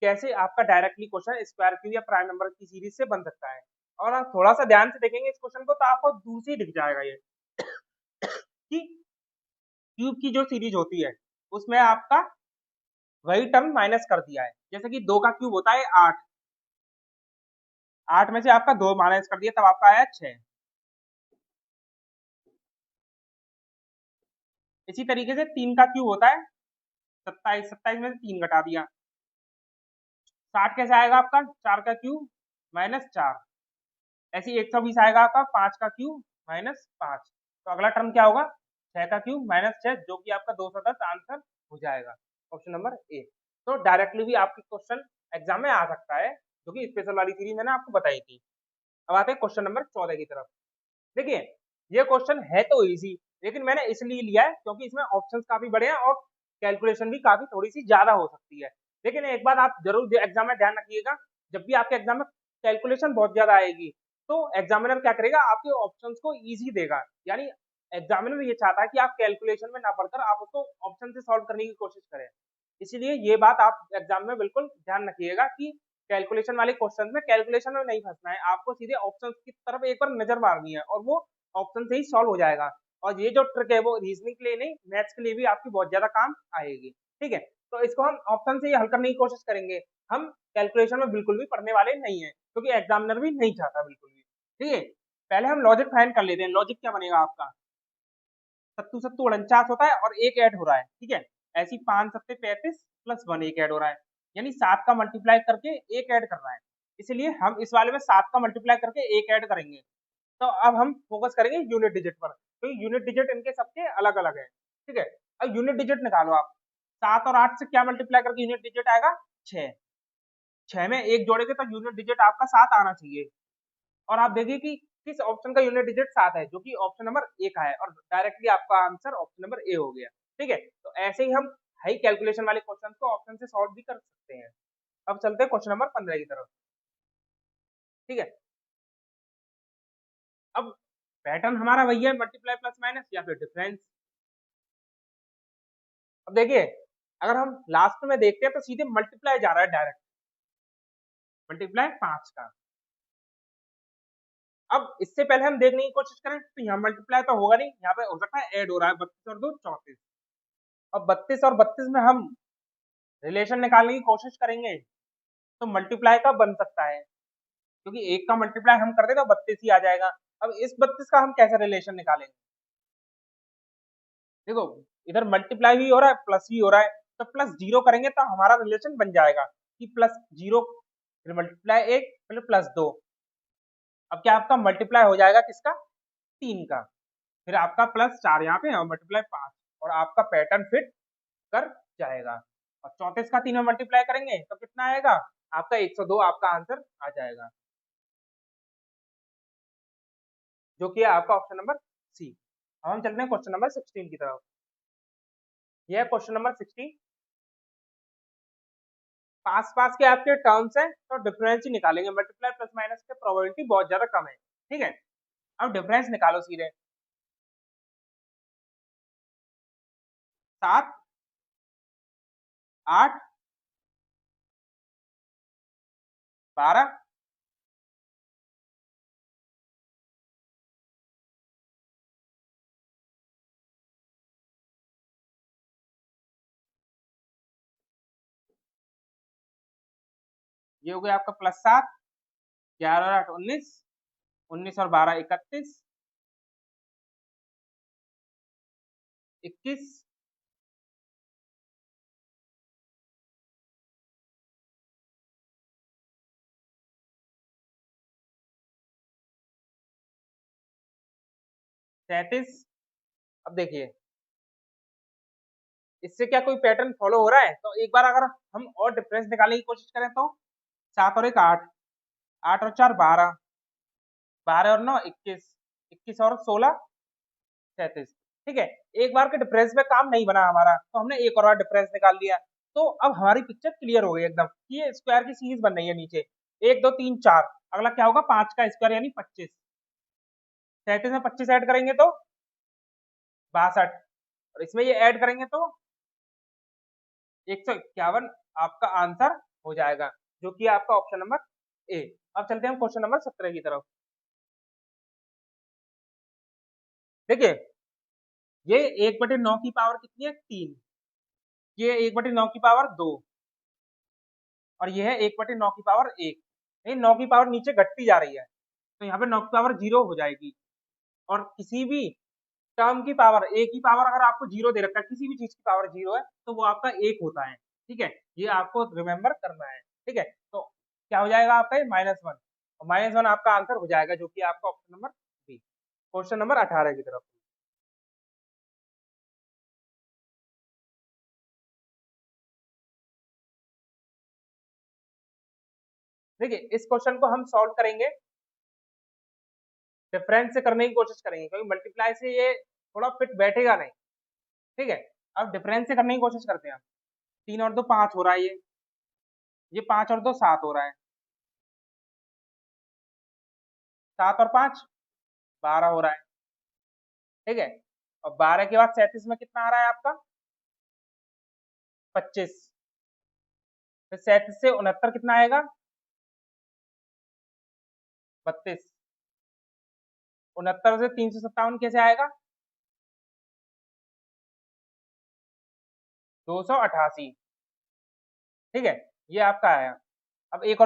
कैसे आपका डायरेक्टली क्वेश्चन स्क्वायर क्यूब या प्राइम नंबर की सीरीज से बन सकता है। और आप थोड़ा सा ध्यान से देखेंगे इस क्वेश्चन को तो आपको दूर से ही दिख जाएगा ये कि क्यूब की जो सीरीज होती है उसमें आपका वही टर्म माइनस कर दिया है। जैसे कि 2 का क्यूब होता है 8, 8 में से आपका 2 माइनस कर दिया, तब आपका आया 6। इसी तरीके से 3 का क्यूब होता है 27, 27 में से 3 घटा दिया, 60 कैसे आएगा आपका 4 का क्यूब माइनस 4। ऐसे ही 120 आएगा आपका 5 का क्यूब माइनस 5। तो अगला टर्म क्या होगा 6 का क्यूब माइनस 6, जो कि आपका 210 आंसर हो जाएगा, ऑप्शन नंबर ए। तो डायरेक्टली भी आपकी क्वेश्चन एग्जाम में आ सकता है, जो कि स्पेशल वाली सीरीज मैंने आपको बताई थी। अब आते हैं क्वेश्चन नंबर 14 की तरफ। देखिए ये क्वेश्चन है तो इजी, लेकिन मैंने इसलिए लिया है क्योंकि इसमें ऑप्शंस काफी बड़े हैं और कैलकुलेशन भी काफी थोड़ी सी ज्यादा हो सकती है। लेकिन एक बात आप जरूर एग्जाम में ध्यान रखिएगा, जब भी आपके एग्जाम में कैलकुलेशन बहुत ज्यादा आएगी तो एग्जामिनर क्या करेगा आपके ऑप्शंस को इजी देगा, यानी एग्जामिनर ये चाहता है कि आप कैलकुलेशन में ना पढ़कर आप उसको ऑप्शन से सॉल्व करने की कोशिश करें। इसलिए ये बात आप एग्जाम में बिल्कुल ध्यान रखिएगा कि कैलकुलेशन वाले क्वेश्चन में कैलकुलेशन में नहीं फंसना है, आपको सीधे ऑप्शन की तरफ एक बार नजर मारनी है और वो ऑप्शन से ही सॉल्व हो जाएगा। और ये जो ट्रिक है वो रीजनिंग के लिए नहीं, मैथ्स के लिए भी आपकी बहुत ज्यादा काम आएगी, ठीक है। तो इसको हम ऑप्शन से ही हल करने की कोशिश करेंगे, हम कैलकुलेशन में बिल्कुल भी पढ़ने वाले नहीं है, क्योंकि एग्जामिनर भी नहीं चाहता बिल्कुल भी, ठीक है। पहले हम लॉजिक फाइंड कर लेते हैं। लॉजिक क्या बनेगा आपका, सत्तू सत्तू 49 होता है और एक ऐड हो रहा है, ठीक है। ऐसी 5 सत्ते 35 प्लस 1 एक ऐड हो रहा है, यानी 7 का मल्टीप्लाई करके एक ऐड कर रहा है, इसलिए हम इस वाले में 7 का मल्टीप्लाई करके एक ऐड करेंगे। तो अब हम फोकस करेंगे यूनिट डिजिट पर, क्योंकि तो यूनिट डिजिट इनके सबके अलग अलग है, ठीक है। अब यूनिट डिजिट निकालो आप, 7 और 8 से क्या मल्टीप्लाई करके यूनिट डिजिट आएगा 6, 6 में एक जोड़ेंगे तो यूनिट डिजिट आपका 7 आना चाहिए। और आप देखिए कि किस ऑप्शन का यूनिट डिजिट 7 है, जो कि ऑप्शन नंबर ए का है, और डायरेक्टली आपका आंसर ऑप्शन नंबर ए हो गया, ठीक है। तो ऐसे ही हम हाई कैलकुलेशन वाले क्वेश्चन को ऑप्शन से सॉल्व भी कर सकते हैं। अब चलते हैं क्वेश्चन नंबर 15 की तरफ, ठीक है। अब पैटर्न हमारा वही है, मल्टीप्लाई प्लस माइनस या फिर डिफरेंस। अब देखिए अगर हम लास्ट में देखते हैं तो सीधे मल्टीप्लाई जा रहा है डायरेक्ट, मल्टीप्लाई 5 का। अब इससे पहले हम देखने की कोशिश करें तो यहाँ मल्टीप्लाई तो होगा नहीं, यहाँ पे हो सकता है ऐड हो रहा है 32 और 2 34। अब 32 और 32 में हम रिलेशन निकालने की कोशिश करेंगे तो मल्टीप्लाई का बन सकता है, क्योंकि एक का मल्टीप्लाई हम कर दे तो 32 ही आ जाएगा। अब इस 32 का हम कैसे रिलेशन निकालेंगे, देखो इधर मल्टीप्लाई भी हो रहा है प्लस भी हो रहा है, तो प्लस 0 करेंगे तो हमारा रिलेशन बन जाएगा कि प्लस 0 फिर मल्टीप्लाई 1 फिर प्लस 2। अब क्या आपका मल्टीप्लाई हो जाएगा किसका 3 का, फिर आपका प्लस 4 यहाँ पे और मल्टीप्लाई 5, और आपका पैटर्न फिट कर जाएगा। और 34 का 3 में मल्टीप्लाई करेंगे तो कितना आएगा आपका 102 आपका आंसर आ जाएगा, जो कि है आपका ऑप्शन नंबर सी। अब हम चलते हैं क्वेश्चन नंबर 16 की तरफ। यह क्वेश्चन नंबर 16, पास पास के आपके टर्म्स हैं तो डिफरेंस ही निकालेंगे, मल्टीप्लाई प्लस माइनस के प्रोबेबिलिटी बहुत ज्यादा कम है, ठीक है। अब डिफरेंस निकालो सीधे। 7, 8, 12, ये हो गया आपका +7, 11 और 8 19, 19 और 12 31, 21, 37। अब देखिए इससे क्या कोई पैटर्न फॉलो हो रहा है, तो एक बार अगर हम और डिफरेंस निकालने की कोशिश करें तो 7 और 1 8, 8 और 4 12, 12 और 9 21, 21 और 16 37, ठीक है। एक बार के डिफरेंस में काम नहीं बना हमारा, तो हमने एक और बार डिफरेंस निकाल लिया, तो अब हमारी पिक्चर क्लियर हो गई एकदम कि ये स्क्वायर की सीरीज बन रही है नीचे 1 2 3 4, अगला क्या होगा 5 का स्क्वायर यानी 25, 37 में 25 ऐड करेंगे तो 62, और इसमें ये ऐड करेंगे तो 151 आपका आंसर हो जाएगा, जो कि आपका ऑप्शन नंबर ए। अब चलते हैं हम क्वेश्चन नंबर 17 की तरफ। देखिए ये 1/9 की पावर कितनी है 3, ये 1/9 की पावर 2, और ये है 1/9 की पावर 1। ये 9 की पावर नीचे घटती जा रही है, तो यहाँ पे 9 की पावर 0 हो जाएगी, और किसी भी टर्म की पावर ए की पावर अगर आपको 0 दे रखा है, किसी भी चीज की पावर 0 है तो वो आपका 1 होता है, ठीक है। ये आपको रिमेम्बर करना है, ठीक है। तो क्या हो जाएगा आपका ये -1, और -1 आपका आंसर हो जाएगा, जो कि आपका option number B. Question number 18 की तरफ। देखिए इस क्वेश्चन को हम सॉल्व करेंगे, डिफरेंस से करने की कोशिश करेंगे, क्योंकि मल्टीप्लाई से ये थोड़ा फिट बैठेगा नहीं, ठीक है। अब डिफरेंस से करने की कोशिश करते हैं हम। 3 और 2 5 हो रहा है, ये 5 और 2 7 हो रहा है, 7 और 5 12 हो रहा है, ठीक है। और 12 के बाद 37 में कितना आ रहा है आपका 25, फिर 37 से 69 कितना आएगा 32, 69 से 357 कैसे आएगा 288, ठीक है। ये आपका आया। अब एक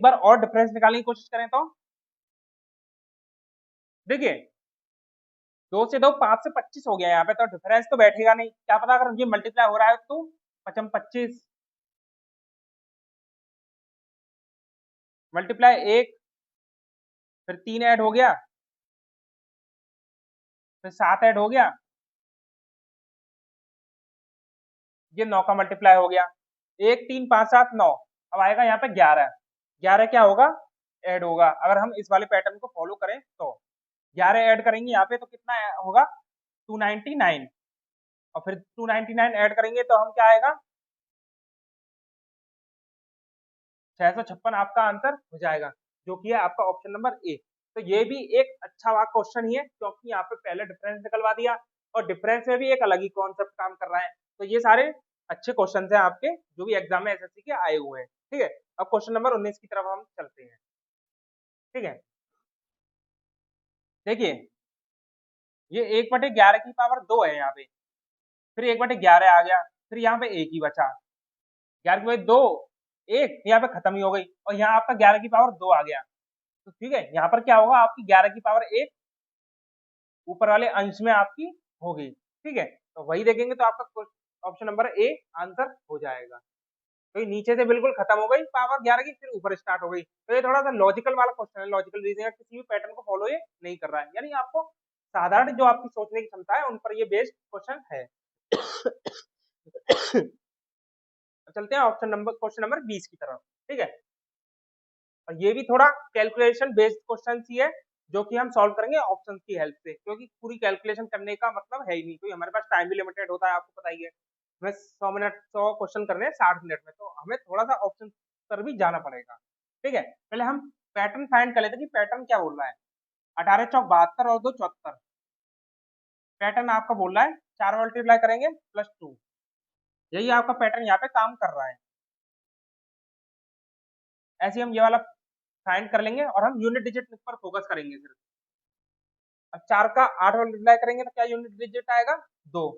बार और डिफरेंस निकालने की कोशिश करें तो देखिए 2 से 2 5 से 25 हो गया यहाँ पे, तो डिफरेंस तो बैठेगा नहीं, क्या पता अगर ये मल्टीप्लाई हो रहा है तो 55 25 मल्टीप्लाई 1, फिर 3 ऐड हो गया, फिर 7 ऐड हो गया, ये 9 का मल्टीप्लाई हो गया, 1 3 5 7 9, अब आएगा यहाँ पे 11, 11 क्या होगा ऐड होगा, अगर हम इस वाले पैटर्न को फॉलो करें तो 11 ऐड करेंगे यहाँ पे तो कितना होगा 299, और फिर 299 ऐड करेंगे तो हम क्या आएगा 656 आपका आंसर हो जाएगा, जो कि है आपका ऑप्शन नंबर ए। तो ये भी एक अच्छा वाला क्वेश्चन ही है, क्योंकि यहाँ पे पहले डिफरेंस निकलवा दिया, और डिफरेंस में भी एक अलग ही कॉन्सेप्ट काम कर रहा है। तो ये सारे अच्छे क्वेश्चन हैं आपके, जो भी एग्जाम में एसएससी के आए हुए हैं, ठीक है। अब क्वेश्चन नंबर 19 की तरफ हम चलते हैं, ठीक है। देखिए ये 1/11 की पावर 2 है यहाँ पे, फिर 1/11 आ गया, फिर यहाँ पे एक ही बचा, 11 की वजह 2 1 यहाँ पे खत्म ही हो गई, और यहाँ आपका 11 की पावर 2 आ गया, तो ठीक है यहाँ पर क्या होगा आपकी 11 की पावर 1 ऊपर वाले अंश में आपकी होगी, ठीक है। तो वही देखेंगे तो आपका ऑप्शन नंबर ए आंसर हो जाएगा। तो ये नीचे से बिल्कुल खत्म हो गई पावर 11 की, फिर ऊपर स्टार्ट हो गई, तो ये थोड़ा सा लॉजिकल वाला क्वेश्चन है, लॉजिकल रीजनिंग, किसी भी पैटर्न को फॉलो ये नहीं कर रहा है, यानी आपको साधारण जो आपकी सोचने की क्षमता है उन पर ये बेस्ड क्वेश्चन है। चलते हैं ऑप्शन नंबर क्वेश्चन नंबर 20 की तरफ। ठीक है। और ये भी थोड़ा कैलकुलेशन बेस्ड क्वेश्चन ही है, जो कि हम सॉल्व करेंगे ऑप्शंस की हेल्प से, क्योंकि पूरी कैलकुलेशन करने का मतलब है ही नहीं, क्योंकि हमारे पास टाइम भी लिमिटेड होता है, आपको पता ही है। हमें 100 क्वेश्चन करने हैं 60 मिनट में, तो हमें थोड़ा सा ऑप्शन पर भी जाना पड़ेगा। ठीक है, पहले हम पैटर्न फाइंड कर लेते हैं कि पैटर्न क्या बोल रहा है। 18 चौक 72 और 2 74। पैटर्न आपका बोल रहा है 4 मल्टीप्लाई करेंगे +2। यही आपका पैटर्न यहाँ पे काम कर रहा है। ऐसे हम ये वाला फाइंड कर लेंगे और हम यूनिट डिजिट पर फोकस करेंगे सिर्फ। अब 4 का 8 मल्टीप्लाई करेंगे तो क्या यूनिट डिजिट आएगा? 2।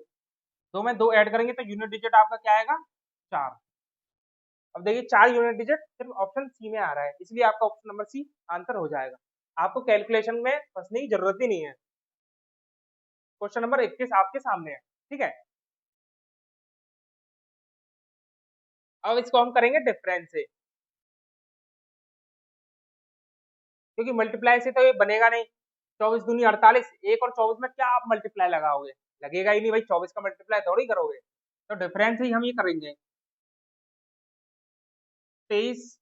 2 में 2 ऐड करेंगे तो यूनिट डिजिट आपका क्या आएगा? 4। अब देखिए 4 यूनिट डिजिट सिर्फ ऑप्शन सी में आ रहा है, इसलिए आपका ऑप्शन नंबर सी आंसर हो जाएगा। आपको कैलकुलेशन में फंसने की जरूरत ही नहीं है। क्वेश्चन नंबर 21 आपके सामने है। ठीक है, अब इसको हम करेंगे डिफरेंस से, क्योंकि मल्टीप्लाई से तो ये बनेगा नहीं। 24 दूनी 48, 1 और 24 में क्या आप मल्टीप्लाई लगाओगे? लगेगा ही नहीं भाई, 24 का मल्टीप्लाई थोड़ी करोगे। तो डिफरेंस ही हम ये करेंगे। 23,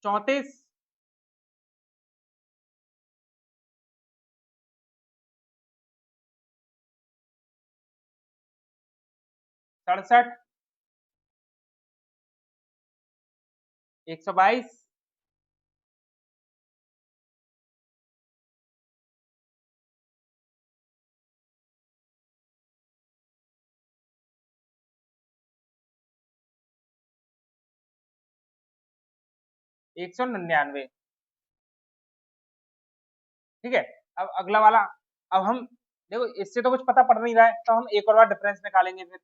34, 67, 122, 199। ठीक है, अब अगला वाला। अब हम देखो इससे तो कुछ पता पड़ नहीं रहा है, तो हम एक और बार डिफरेंस निकालेंगे फिर।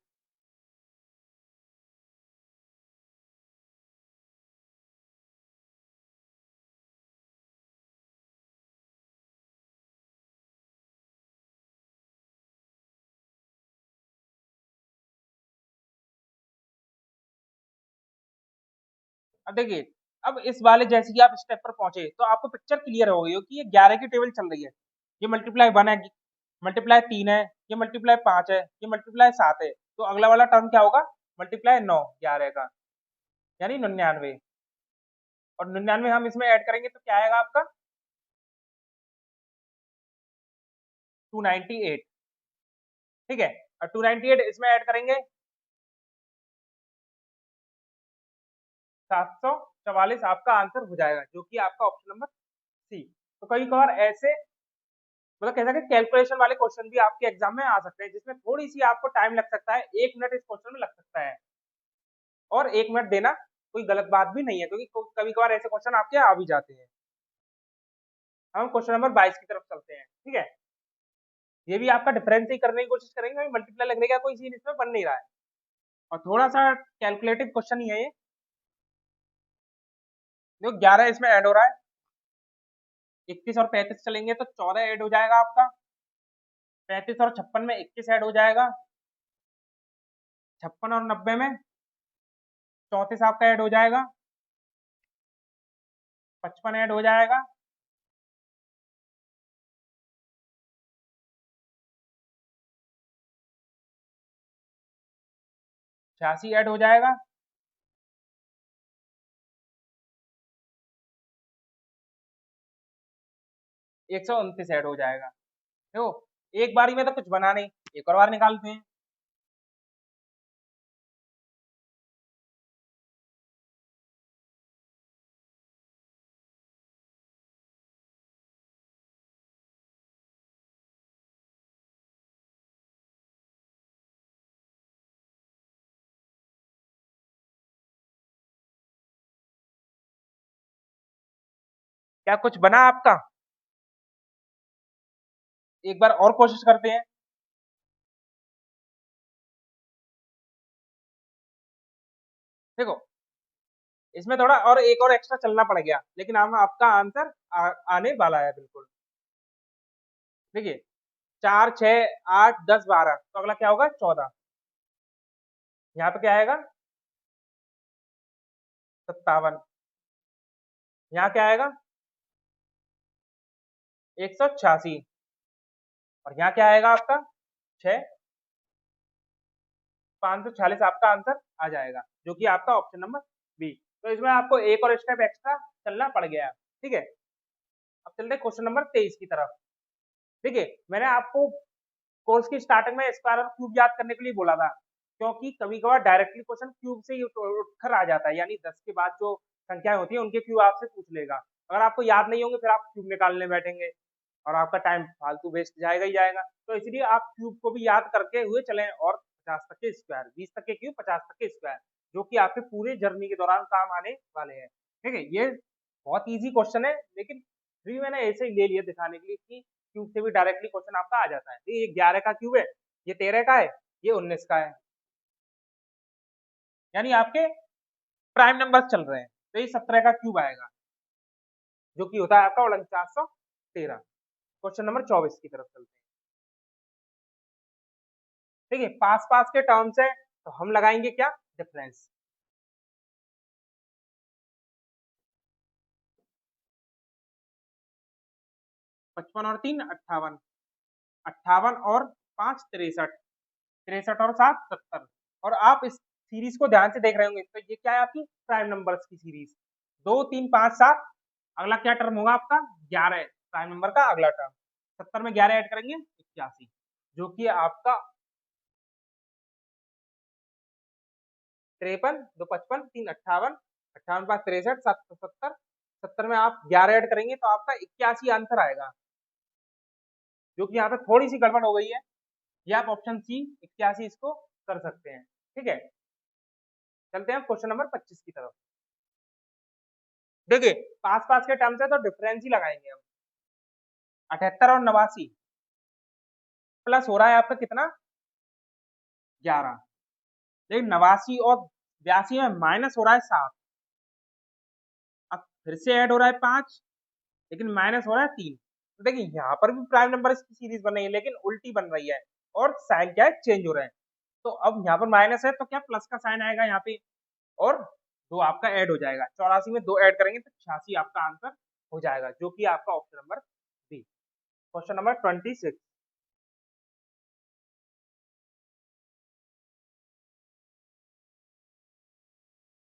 अब देखिए, अब इस वाले जैसे कि आप स्टेप पर पहुंचे तो आपको पिक्चर क्लियर हो गई हो कि ये 11 की टेबल चल रही है। ये मल्टीप्लाई 1 है, मल्टीप्लाई 3 है, ये मल्टीप्लाई 5 है, ये मल्टीप्लाई 7 है। तो अगला वाला टर्म क्या होगा? मल्टीप्लाई 9 11 का, यानी 99। और 99 हम इसमें ऐड करेंगे तो क्या आएगा आपका? 298। ठीक है, और 298 इसमें ऐड करेंगे 744, आपका आंसर हो जाएगा, जो कि आपका ऑप्शन नंबर सी। तो कई बार ऐसे मतलब कह सकते कैलकुलेशन वाले क्वेश्चन भी आपके एग्जाम में आ सकते हैं, जिसमें थोड़ी सी आपको टाइम लग सकता है, 1 मिनट इस क्वेश्चन में लग सकता है। और 1 मिनट देना कोई गलत बात भी नहीं है, क्योंकि कभी कभार ऐसे क्वेश्चन आपके आ भी जाते हैं। हम क्वेश्चन नंबर 22 की तरफ चलते हैं। ठीक है, ये भी आपका डिफरेंस ही करने की कोशिश करेंगे, मल्टीप्लाई लगने का कोई सीन इसमें बन नहीं रहा है, और थोड़ा सा कैलकुलेटिव क्वेश्चन ही है ये। देखो 11 इसमें ऐड हो रहा है, 31 और 35 चलेंगे तो 14 ऐड हो जाएगा आपका, 35 और 56 में 21 ऐड हो जाएगा, 56 और 90 में 34 आपका ऐड हो जाएगा, 55 ऐड हो जाएगा, 86 ऐड हो जाएगा, 129 ऐड हो जाएगा। देखो एक बारी में तो कुछ बना नहीं, एक और बार निकालते हैं। क्या कुछ बना आपका? एक बार और कोशिश करते हैं। देखो इसमें थोड़ा और एक और एक्स्ट्रा चलना पड़ गया, लेकिन हम आपका आंसर आने वाला है बिल्कुल। देखिए 4, 6, 8, 10, 12, तो अगला क्या होगा? 14। यहाँ पे क्या आएगा? 57। यहाँ क्या आएगा? 186। और यहाँ क्या आएगा आपका? 6, 546 आपका आंसर आ जाएगा, जो कि आपका ऑप्शन नंबर बी। तो इसमें आपको एक और स्टेप एक्स्ट्रा चलना पड़ गया, ठीक है। अब चलते हैं क्वेश्चन नंबर 23 की तरफ। देखिए मैंने आपको कोर्स की स्टार्टिंग में स्क्वायर और क्यूब याद करने के लिए बोला था, क्योंकि कभी कभार डायरेक्टली क्वेश्चन क्यूब से ही उठकर आ जाता है, यानी 10 के बाद जो संख्याएं होती है उनके क्यूब आपसे पूछ लेगा। अगर आपको याद नहीं होंगे फिर आप क्यूब निकालने बैठेंगे और आपका टाइम फालतू वेस्ट जाएगा ही जाएगा। तो इसलिए आप क्यूब को भी याद करके हुए चलें, और 50 तक के स्क्वायर, 20 तक के क्यूब, 50 तक के स्क्वायर, जो कि आपके पूरे जर्नी के दौरान काम आने वाले हैं, ठीक है। ये बहुत ईजी क्वेश्चन है, लेकिन फिर भी मैंने ऐसे ही ले लिया दिखाने के लिए कि क्यूब से भी डायरेक्टली क्वेश्चन आपका आ जाता है। ये 11 का क्यूब है, ये 13 का है, ये 19 का है, यानी आपके प्राइम नंबर चल रहे हैं। तो ये 17 का क्यूब आएगा, जो कि होता है आपका 4913। क्वेश्चन नंबर 24 की तरफ चलते हैं। ठीक है, पास पास के टर्म्स है तो हम लगाएंगे क्या, डिफरेंस। पचपन और 3 58, 58 और 5 63, 63 और 7 70। और आप इस सीरीज को ध्यान से देख रहे होंगे, तो ये क्या है, आपकी प्राइम नंबर्स की सीरीज। 2 3 5 7, अगला क्या टर्म होगा आपका, 11 प्राइम नंबर का अगला टर्म। 70 में 11 ऐड करेंगे 81, जो कि आपका 53, 2 55, 3 58, 58 5 63, 7 70, 70 में आप 11 ऐड करेंगे तो आपका 81 आंसर आएगा, जो कि यहाँ पे थोड़ी सी गड़बड़ हो गई है। ये आप ऑप्शन सी 81 इसको कर सकते हैं, ठीक है। चलते हैं क्वेश्चन नंबर 25 की तरफ। देखिए पास पास के टर्म्स है तो डिफरेंस ही लगाएंगे हम। 78 और 89 प्लस हो रहा है आपका कितना, 11। लेकिन 89 और 82 में माइनस हो रहा है 7। अब फिर से ऐड हो रहा है 5, लेकिन माइनस हो रहा है 3। तो देखिए यहाँ पर भी प्राइम नंबर की सीरीज बन रही है, लेकिन उल्टी बन रही है, और साइन क्या है, चेंज हो रहे हैं। तो अब यहाँ पर माइनस है तो क्या प्लस का साइन आएगा यहाँ पे, और 2 आपका ऐड हो जाएगा। 84 में 2 ऐड करेंगे तो 86 आपका आंसर हो जाएगा, जो कि आपका option number B. Question number 26।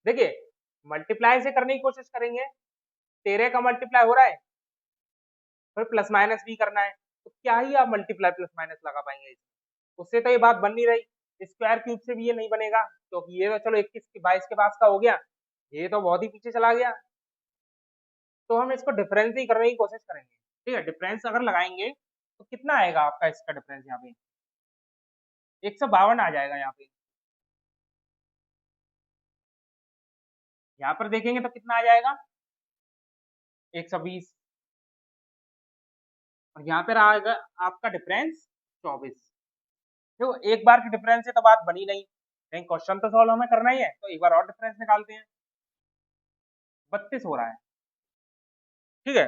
देखिए मल्टीप्लाई से करने की कोशिश करेंगे, 13 का मल्टीप्लाई हो रहा है, फिर प्लस माइनस भी करना है, तो क्या ही आप मल्टीप्लाई प्लस माइनस लगा पाएंगे इसमें? उससे तो ये बात बन नहीं रही। स्क्वायर क्यूब से भी ये नहीं बनेगा, क्योंकि तो ये तो चलो 21 के 22 के पास का हो गया, ये तो बहुत ही पीछे चला गया। तो हम इसको डिफरेंस ही करने की कोशिश करेंगे, ठीक है। डिफरेंस अगर लगाएंगे तो कितना आएगा आपका इसका डिफरेंस, यहाँ पे 152 आ जाएगा। यहाँ पर देखेंगे तो कितना आ जाएगा, 120, और यहाँ पर आएगा आपका डिफरेंस 24। देखो एक बार की डिफरेंस से तो बात बनी नहीं, लेकिन क्वेश्चन तो सॉल्व हमें करना ही है, तो एक बार और डिफरेंस निकालते हैं। 32 हो रहा है, ठीक है।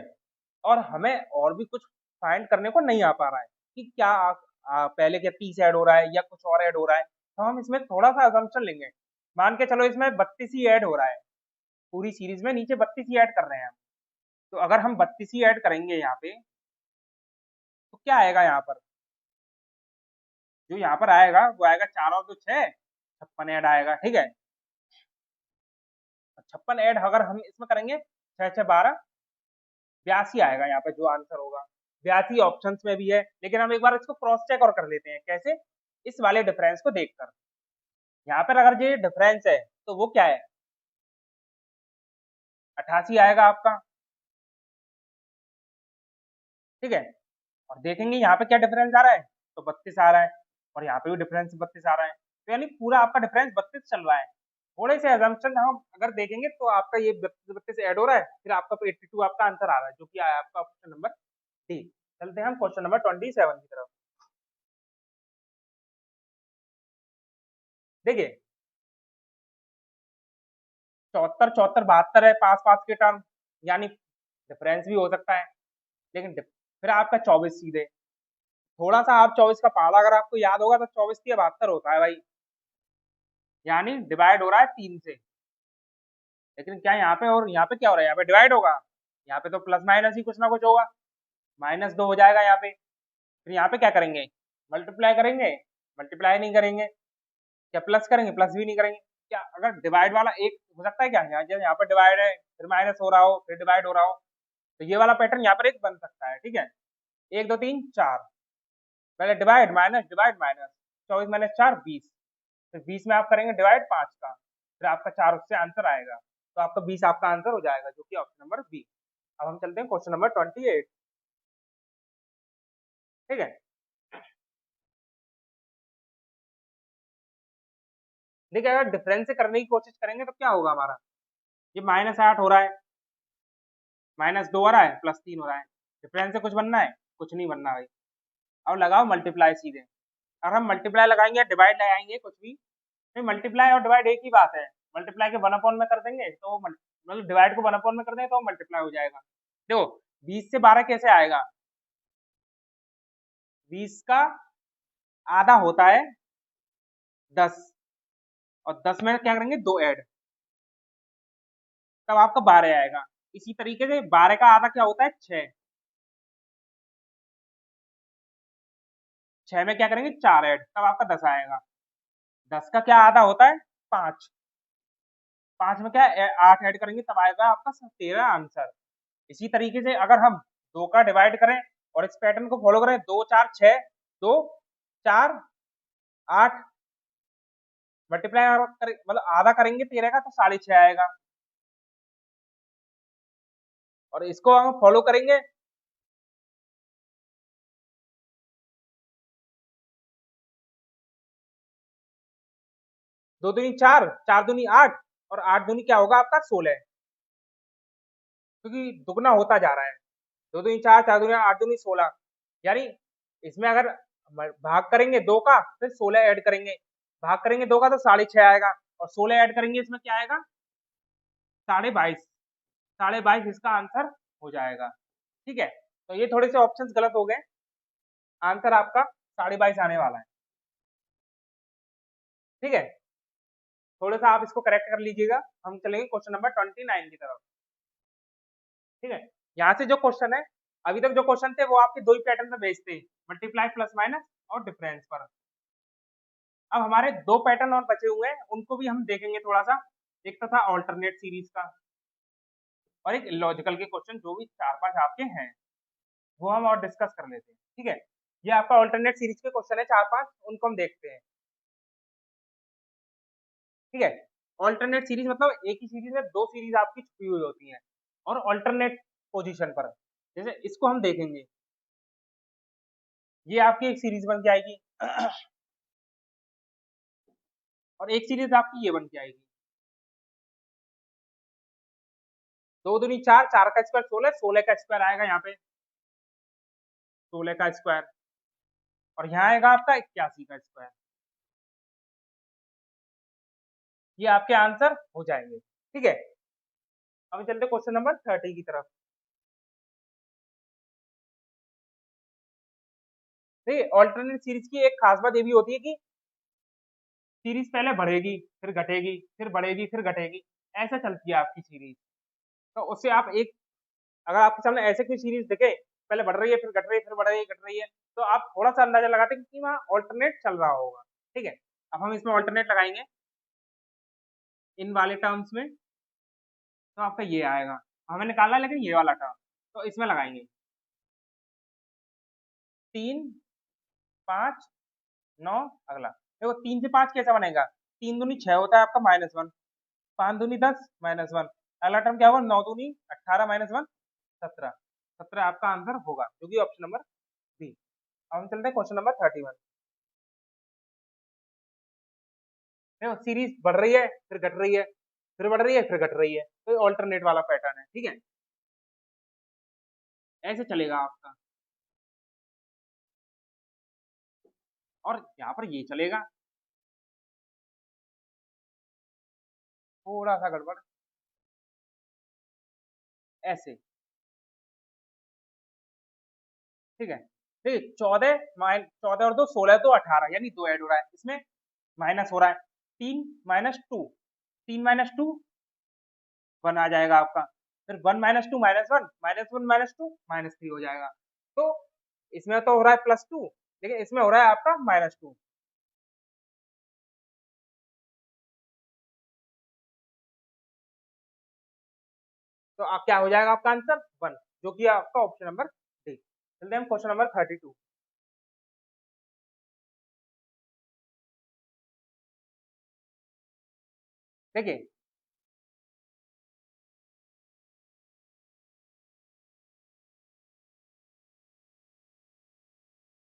और हमें और भी कुछ फाइंड करने को नहीं आ पा रहा है कि क्या पहले क्या 30 ऐड हो रहा है या कुछ और ऐड हो रहा है। तो हम इसमें थोड़ा सा असम्पशन लेंगे, मान के चलो इसमें 32 ही ऐड हो रहा है, पूरी सीरीज में नीचे 32 ही ऐड कर रहे हैं हम। तो अगर हम 32 ही ऐड करेंगे यहाँ पे, तो क्या आएगा यहाँ पर, जो यहाँ पर आएगा वो आएगा 4 और 2 6, 56 ऐड आएगा, ठीक है। 56 ऐड अगर हम इसमें करेंगे 6 6 12, 82 आएगा यहाँ पे जो आंसर होगा। 82 ऑप्शंस में भी है, लेकिन हम एक बार इसको क्रॉस चेक और कर लेते हैं, कैसे, इस वाले डिफरेंस को देखकर। यहाँ पर अगर ये डिफरेंस है तो वो क्या है, 88 आएगा आपका, ठीक है। और देखेंगे यहाँ पे क्या डिफरेंस आ रहा है, तो 32 आ रहा है, और यहाँ पे भी डिफरेंस 32 आ रहा है, तो यानी पूरा आपका डिफरेंस 32 चल रहा है। थोड़े से अजम्पशन हम अगर देखेंगे तो आपका ये 32 ऐड हो रहा है, फिर आपका 82 आपका आंसर आ रहा है, जो कि आया आपका ऑप्शन नंबर डी। चलते हैं हम क्वेश्चन नंबर 27 की तरफ। देखिए 74 74 72 है पास पास के टर्म, यानी डिफरेंस भी हो सकता है, लेकिन फिर आपका 24 सीधे, थोड़ा सा आप 24 का पहाड़ा अगर आपको याद होगा तो 24 की 72 होता है भाई, यानी डिवाइड हो रहा है 3 से। लेकिन क्या यहाँ पे, और यहाँ पे क्या हो रहा है, यहाँ पे डिवाइड होगा, यहाँ पे तो प्लस माइनस ही कुछ ना कुछ होगा, -2 हो जाएगा यहाँ पे। फिर यहाँ पे क्या करेंगे, मल्टीप्लाई करेंगे, मल्टीप्लाई नहीं करेंगे, क्या प्लस करेंगे, प्लस भी नहीं करेंगे, क्या अगर डिवाइड वाला एक हो सकता है क्या, यहाँ पर डिवाइड है फिर माइनस हो रहा हो फिर डिवाइड हो रहा हो, तो ये वाला पैटर्न यहाँ पर एक बन सकता है, ठीक है। 1 2 3 4, पहले डिवाइड माइनस 24 - 4 20, फिर 20 में आप करेंगे डिवाइड 5 का, फिर आपका 4 उससे आंसर आएगा, तो आपका 20 आपका आंसर हो जाएगा, जो कि ऑप्शन नंबर बी। अब हम चलते हैं क्वेश्चन नंबर 28, ठीक है। देखिए अगर डिफरेंस से करने की कोशिश करेंगे तो क्या होगा हमारा, ये -8 हो रहा है, -2 आ रहा है, +3 हो रहा है, डिफरेंस से कुछ बनना है, कुछ नहीं बनना भाई। अब लगाओ मल्टीप्लाई सीधे, अगर हम मल्टीप्लाई लगाएंगे या डिवाइड लगाएंगे कुछ भी, नहीं मल्टीप्लाई और डिवाइड एक ही बात है, मल्टीप्लाई के 1 अपॉन में कर देंगे तो मतलब डिवाइड को 1 अपॉन में कर देंगे तो मल्टीप्लाई हो जाएगा। देखो 20 से 12 कैसे आएगा, 20 का आधा होता है 10, और 10 में क्या करेंगे 2 ऐड, तब आपका 12 आएगा। इसी तरीके से 12 का आधा क्या होता है 6, 6 में क्या करेंगे 4 ऐड, तब आपका 10 आएगा। 10 का क्या आधा होता है 5, 5 में क्या 8 ऐड करेंगे तब आएगा आपका 13 आंसर। इसी तरीके से अगर हम 2 का डिवाइड करें और इस पैटर्न को फॉलो करें, 2 4 6, 2 4 8, मल्टीप्लाई मतलब आधा करेंगे 13 का तो 6.5 आएगा, और इसको हम फॉलो करेंगे 2 दूनी 4, 4 दूनी 8, और 8 दूनी क्या होगा आपका 16, क्योंकि दुगना होता जा रहा है। 2 दूनी 4, 4 दूनी 8, दूनी 16, यानी इसमें अगर भाग करेंगे 2 का फिर 16 ऐड करेंगे, भाग करेंगे 2 का तो 6.5 आएगा, और 16 ऐड करेंगे इसमें क्या आएगा 22.5, 22.5 इसका आंसर हो जाएगा, ठीक है। तो ये थोड़े से ऑप्शंस गलत हो गए, आंसर आपका 22.5 आने वाला है, ठीक है। थोड़ा सा आप इसको करेक्ट कर लीजिएगा। हम चलेंगे क्वेश्चन नंबर 29 की तरफ, ठीक है। यहाँ से जो क्वेश्चन है, अभी तक जो क्वेश्चन थे वो आपके दो ही पैटर्न में भेजते हैं, मल्टीप्लाई प्लस माइनस और डिफरेंस पर। अब हमारे दो पैटर्न और बचे हुए हैं, उनको भी हम देखेंगे थोड़ा सा। एक तो था ऑल्टरनेट सीरीज का, और एक लॉजिकल के क्वेश्चन जो भी 4 5 आपके हैं वो हम और डिस्कस कर लेते हैं, ठीक है। ये आपका ऑल्टरनेट सीरीज के क्वेश्चन है 4 5, उनको हम देखते हैं, ठीक है। ऑल्टरनेट सीरीज मतलब एक ही सीरीज में दो सीरीज आपकी छुपी हुई होती हैं, और ऑल्टरनेट पोजीशन पर, जैसे इसको हम देखेंगे, ये आपकी एक सीरीज बन के आएगी और एक सीरीज आपकी ये बन के आएगी। 2 दूनी 4, 4 का स्क्वायर 16, 16 का स्क्वायर आएगा यहाँ पे 16 का स्क्वायर, और यहाँ आएगा आपका 81 का स्क्वायर। ये आपके आंसर हो जाएंगे, ठीक है। अब चलते क्वेश्चन नंबर 30 की तरफ। देखिए ऑल्टरनेट सीरीज की एक खास बात ये भी होती है कि सीरीज पहले बढ़ेगी फिर घटेगी फिर बढ़ेगी फिर घटेगी, ऐसा चलती है आपकी सीरीज। तो उससे आप एक, अगर आपके सामने ऐसे कोई सीरीज दिखे पहले बढ़ रही है फिर घट रही है फिर बढ़ रही है घट रही है, तो आप थोड़ा सा अंदाजा लगाते हैं कि वहाँ ऑल्टरनेट चल रहा होगा, ठीक है। अब हम इसमें ऑल्टरनेट लगाएंगे इन वाले टर्म्स में, तो आपका ये आएगा, हमें निकालना है लेकिन ये वाला टर्म, तो इसमें लगाएंगे 3 5 9, अगला देखो 3 से 5 कैसा बनेगा, 3 दूनी 6 होता है आपका -1, 5 दूनी 10 -1, अगला टर्म क्या होगा 9 दूनी 18 -1 17, 17 आपका आंसर होगा, जो कि ऑप्शन नंबर बी। अब हम चलते हैं क्वेश्चन नंबर 31। देखो सीरीज बढ़ रही है फिर घट रही है फिर बढ़ रही है फिर घट रही है, तो ऑल्टरनेट वाला पैटर्न है, ठीक है। ऐसे चलेगा आपका, और यहाँ पर ये चलेगा थोड़ा सा गड़बड़, ऐसे, ठीक है। ठीक 14 और 2 16, तो 18, यानी 2 ऐड हो रहा है इसमें, माइनस हो रहा है 3 - 2, 3 - 2 1 आ जाएगा आपका, फिर 1 - 2 -1, -1 - 2 -3 हो जाएगा। तो इसमें तो हो रहा है +2, लेकिन इसमें हो रहा है आपका -2, तो क्या हो जाएगा आपका आंसर 1, जो कि आपका ऑप्शन नंबर डी। चलते हैं हम क्वेश्चन नंबर 32। देखिए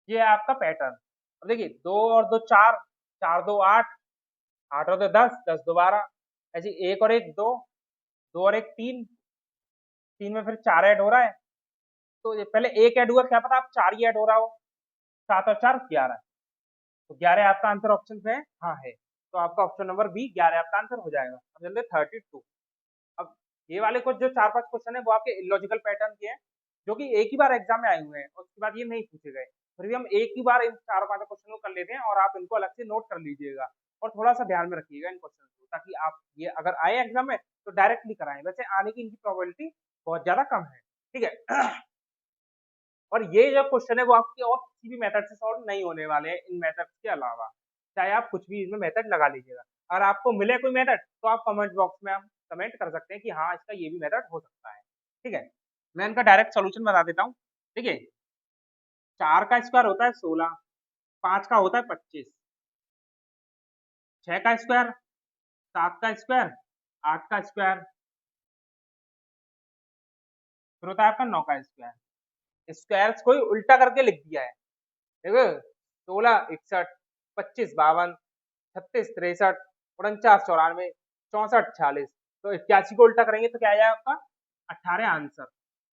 ये है आपका पैटर्न। अब देखिए 2 और 2 4, 4 2 8, 8 और 2 10, 10 2 12, ऐसे 1 और 1 2, 2 और 1 3, 3 में फिर 4 ऐड हो रहा है, तो ये पहले 1 ऐड हुआ, क्या पता आप 4 ही ऐड हो रहा हो। 7 और 4 11, तो 11 आपका आंसर ऑप्शन पे है, हाँ है। तो आपका ऑप्शन नंबर बी 11 आपका आंसर हो जाएगा। अब चलते 32। अब ये वाले कुछ जो 4-5 क्वेश्चन है वो आपके इलॉजिकल पैटर्न के हैं, जो कि एक ही बार एग्जाम में आए हुए हैं और उसके बाद ये नहीं पूछे गए। फिर भी हम एक ही बार इन 4-5 क्वेश्चन को कर लेते हैं और आप इनको अलग से नोट कर लीजिएगा और थोड़ा सा ध्यान में रखिएगा इन क्वेश्चन को, ताकि आप ये अगर आए एग्जाम में तो डायरेक्टली कराएं। वैसे आने की इनकी प्रोबेबिलिटी बहुत ज्यादा कम है, ठीक है। और ये जो क्वेश्चन है वो आपके और किसी भी मेथड से सॉल्व नहीं होने वाले हैं इन मेथड्स के अलावा, चाहे आप कुछ भी इसमें मेथड लगा लीजिएगा। अगर आपको मिले कोई मेथड तो आप कमेंट बॉक्स में आप कमेंट कर सकते हैं कि हाँ इसका ये भी मेथड हो सकता है, ठीक है। मैं इनका डायरेक्ट सोल्यूशन बता देता हूँ। देखिए 4 का स्क्वायर होता है 16, 5 का होता है 25, 6 का स्क्वायर, 7 का स्क्वायर, 8 का स्क्वायर, फिर होता है आपका 9 का स्क्वायर। स्क्वायर्स को ही उल्टा करके लिख दिया है, देखो 16 61, 25 52, 36 63, 49 94, 64 46, तो 81 को उल्टा करेंगे तो क्या आ जाएगा आपका 18 आंसर,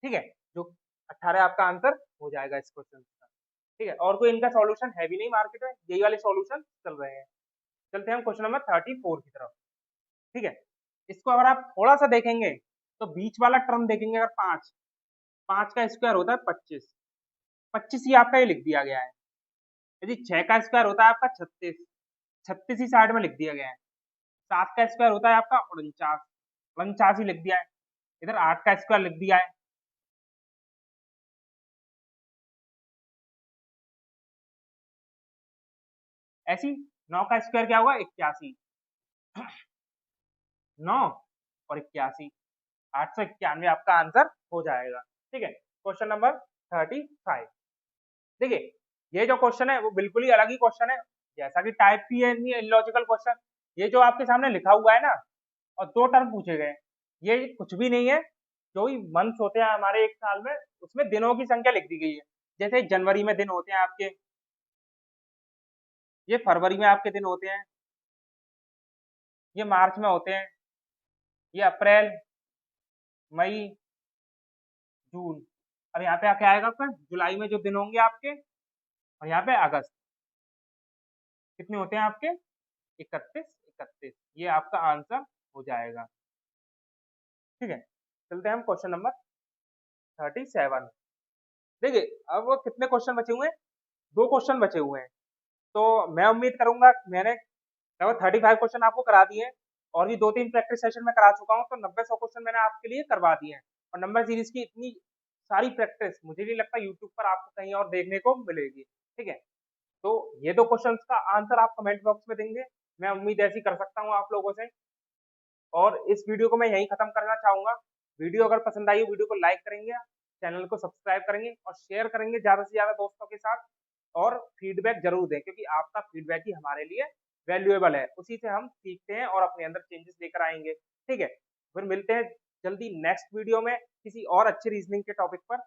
ठीक है। जो 18 आपका आंसर हो जाएगा इस क्वेश्चन का, ठीक है। और कोई इनका सॉल्यूशन है भी नहीं मार्केट में, यही वाले सॉल्यूशन चल रहे हैं। चलते हैं हम क्वेश्चन नंबर 34 की तरफ, ठीक है। इसको अगर आप थोड़ा सा देखेंगे तो बीच वाला टर्म देखेंगे, अगर 5, 5 का स्क्वायर होता है 25, 25 ही आपका ये लिख दिया गया है। यदि 6 का स्क्वायर होता है आपका 36, 36 ही साइड में लिख दिया गया है। 7 का स्क्वायर होता है आपका 49, 49 ही लिख दिया है। इधर 8 का स्क्वायर लिख दिया है। ऐसी 9 का स्क्वायर क्या होगा 81, 9 और 81, 891 आपका आंसर हो जाएगा, ठीक है। Question number 35। देखिए ये जो क्वेश्चन है वो बिल्कुल ही अलग ही क्वेश्चन है, जैसा कि टाइप ही है इलॉजिकल क्वेश्चन। ये जो आपके सामने लिखा हुआ है ना और 2 टर्म पूछे गए, ये कुछ भी नहीं है। जो भी मंथ्स होते हैं हमारे एक साल में, उसमें दिनों की संख्या लिख दी गई है। जैसे जनवरी में दिन होते हैं आपके, ये फरवरी में आपके दिन होते हैं, ये मार्च में होते हैं, ये अप्रैल, मई, जून। अब यहाँ पे क्या आएगा आपका जुलाई में जो दिन होंगे आपके, और यहाँ पे अगस्त। कितने होते हैं आपके 31 31, ये आपका आंसर हो जाएगा, ठीक है। चलते हैं हम क्वेश्चन नंबर 37। देखिए अब वो कितने क्वेश्चन बचे हुए हैं, 2 क्वेश्चन बचे हुए हैं। तो मैं उम्मीद करूंगा मैंने लगभग 35 क्वेश्चन आपको करा दिए हैं और भी 2-3 प्रैक्टिस सेशन में करा चुका हूँ, तो 90-100 क्वेश्चन मैंने आपके लिए करवा दिए हैं। और नंबर सीरीज की इतनी सारी प्रैक्टिस मुझे नहीं लगता यूट्यूब पर आपको कहीं और देखने को मिलेगी, ठीक है। तो ये 2 क्वेश्चन का आंसर आप कमेंट बॉक्स में देंगे, मैं उम्मीद ऐसी कर सकता हूँ आप लोगों से। और इस वीडियो को मैं यहीं खत्म करना चाहूंगा। वीडियो अगर पसंद आई हो वीडियो को लाइक करेंगे, चैनल को सब्सक्राइब करेंगे और शेयर करेंगे ज्यादा से ज्यादा दोस्तों के साथ। और फीडबैक जरूर दें, क्योंकि आपका फीडबैक ही हमारे लिए वैल्यूएबल है, उसी से हम सीखते हैं और अपने अंदर चेंजेस लेकर आएंगे, ठीक है। फिर मिलते हैं जल्दी नेक्स्ट वीडियो में किसी और अच्छे रीजनिंग के टॉपिक पर।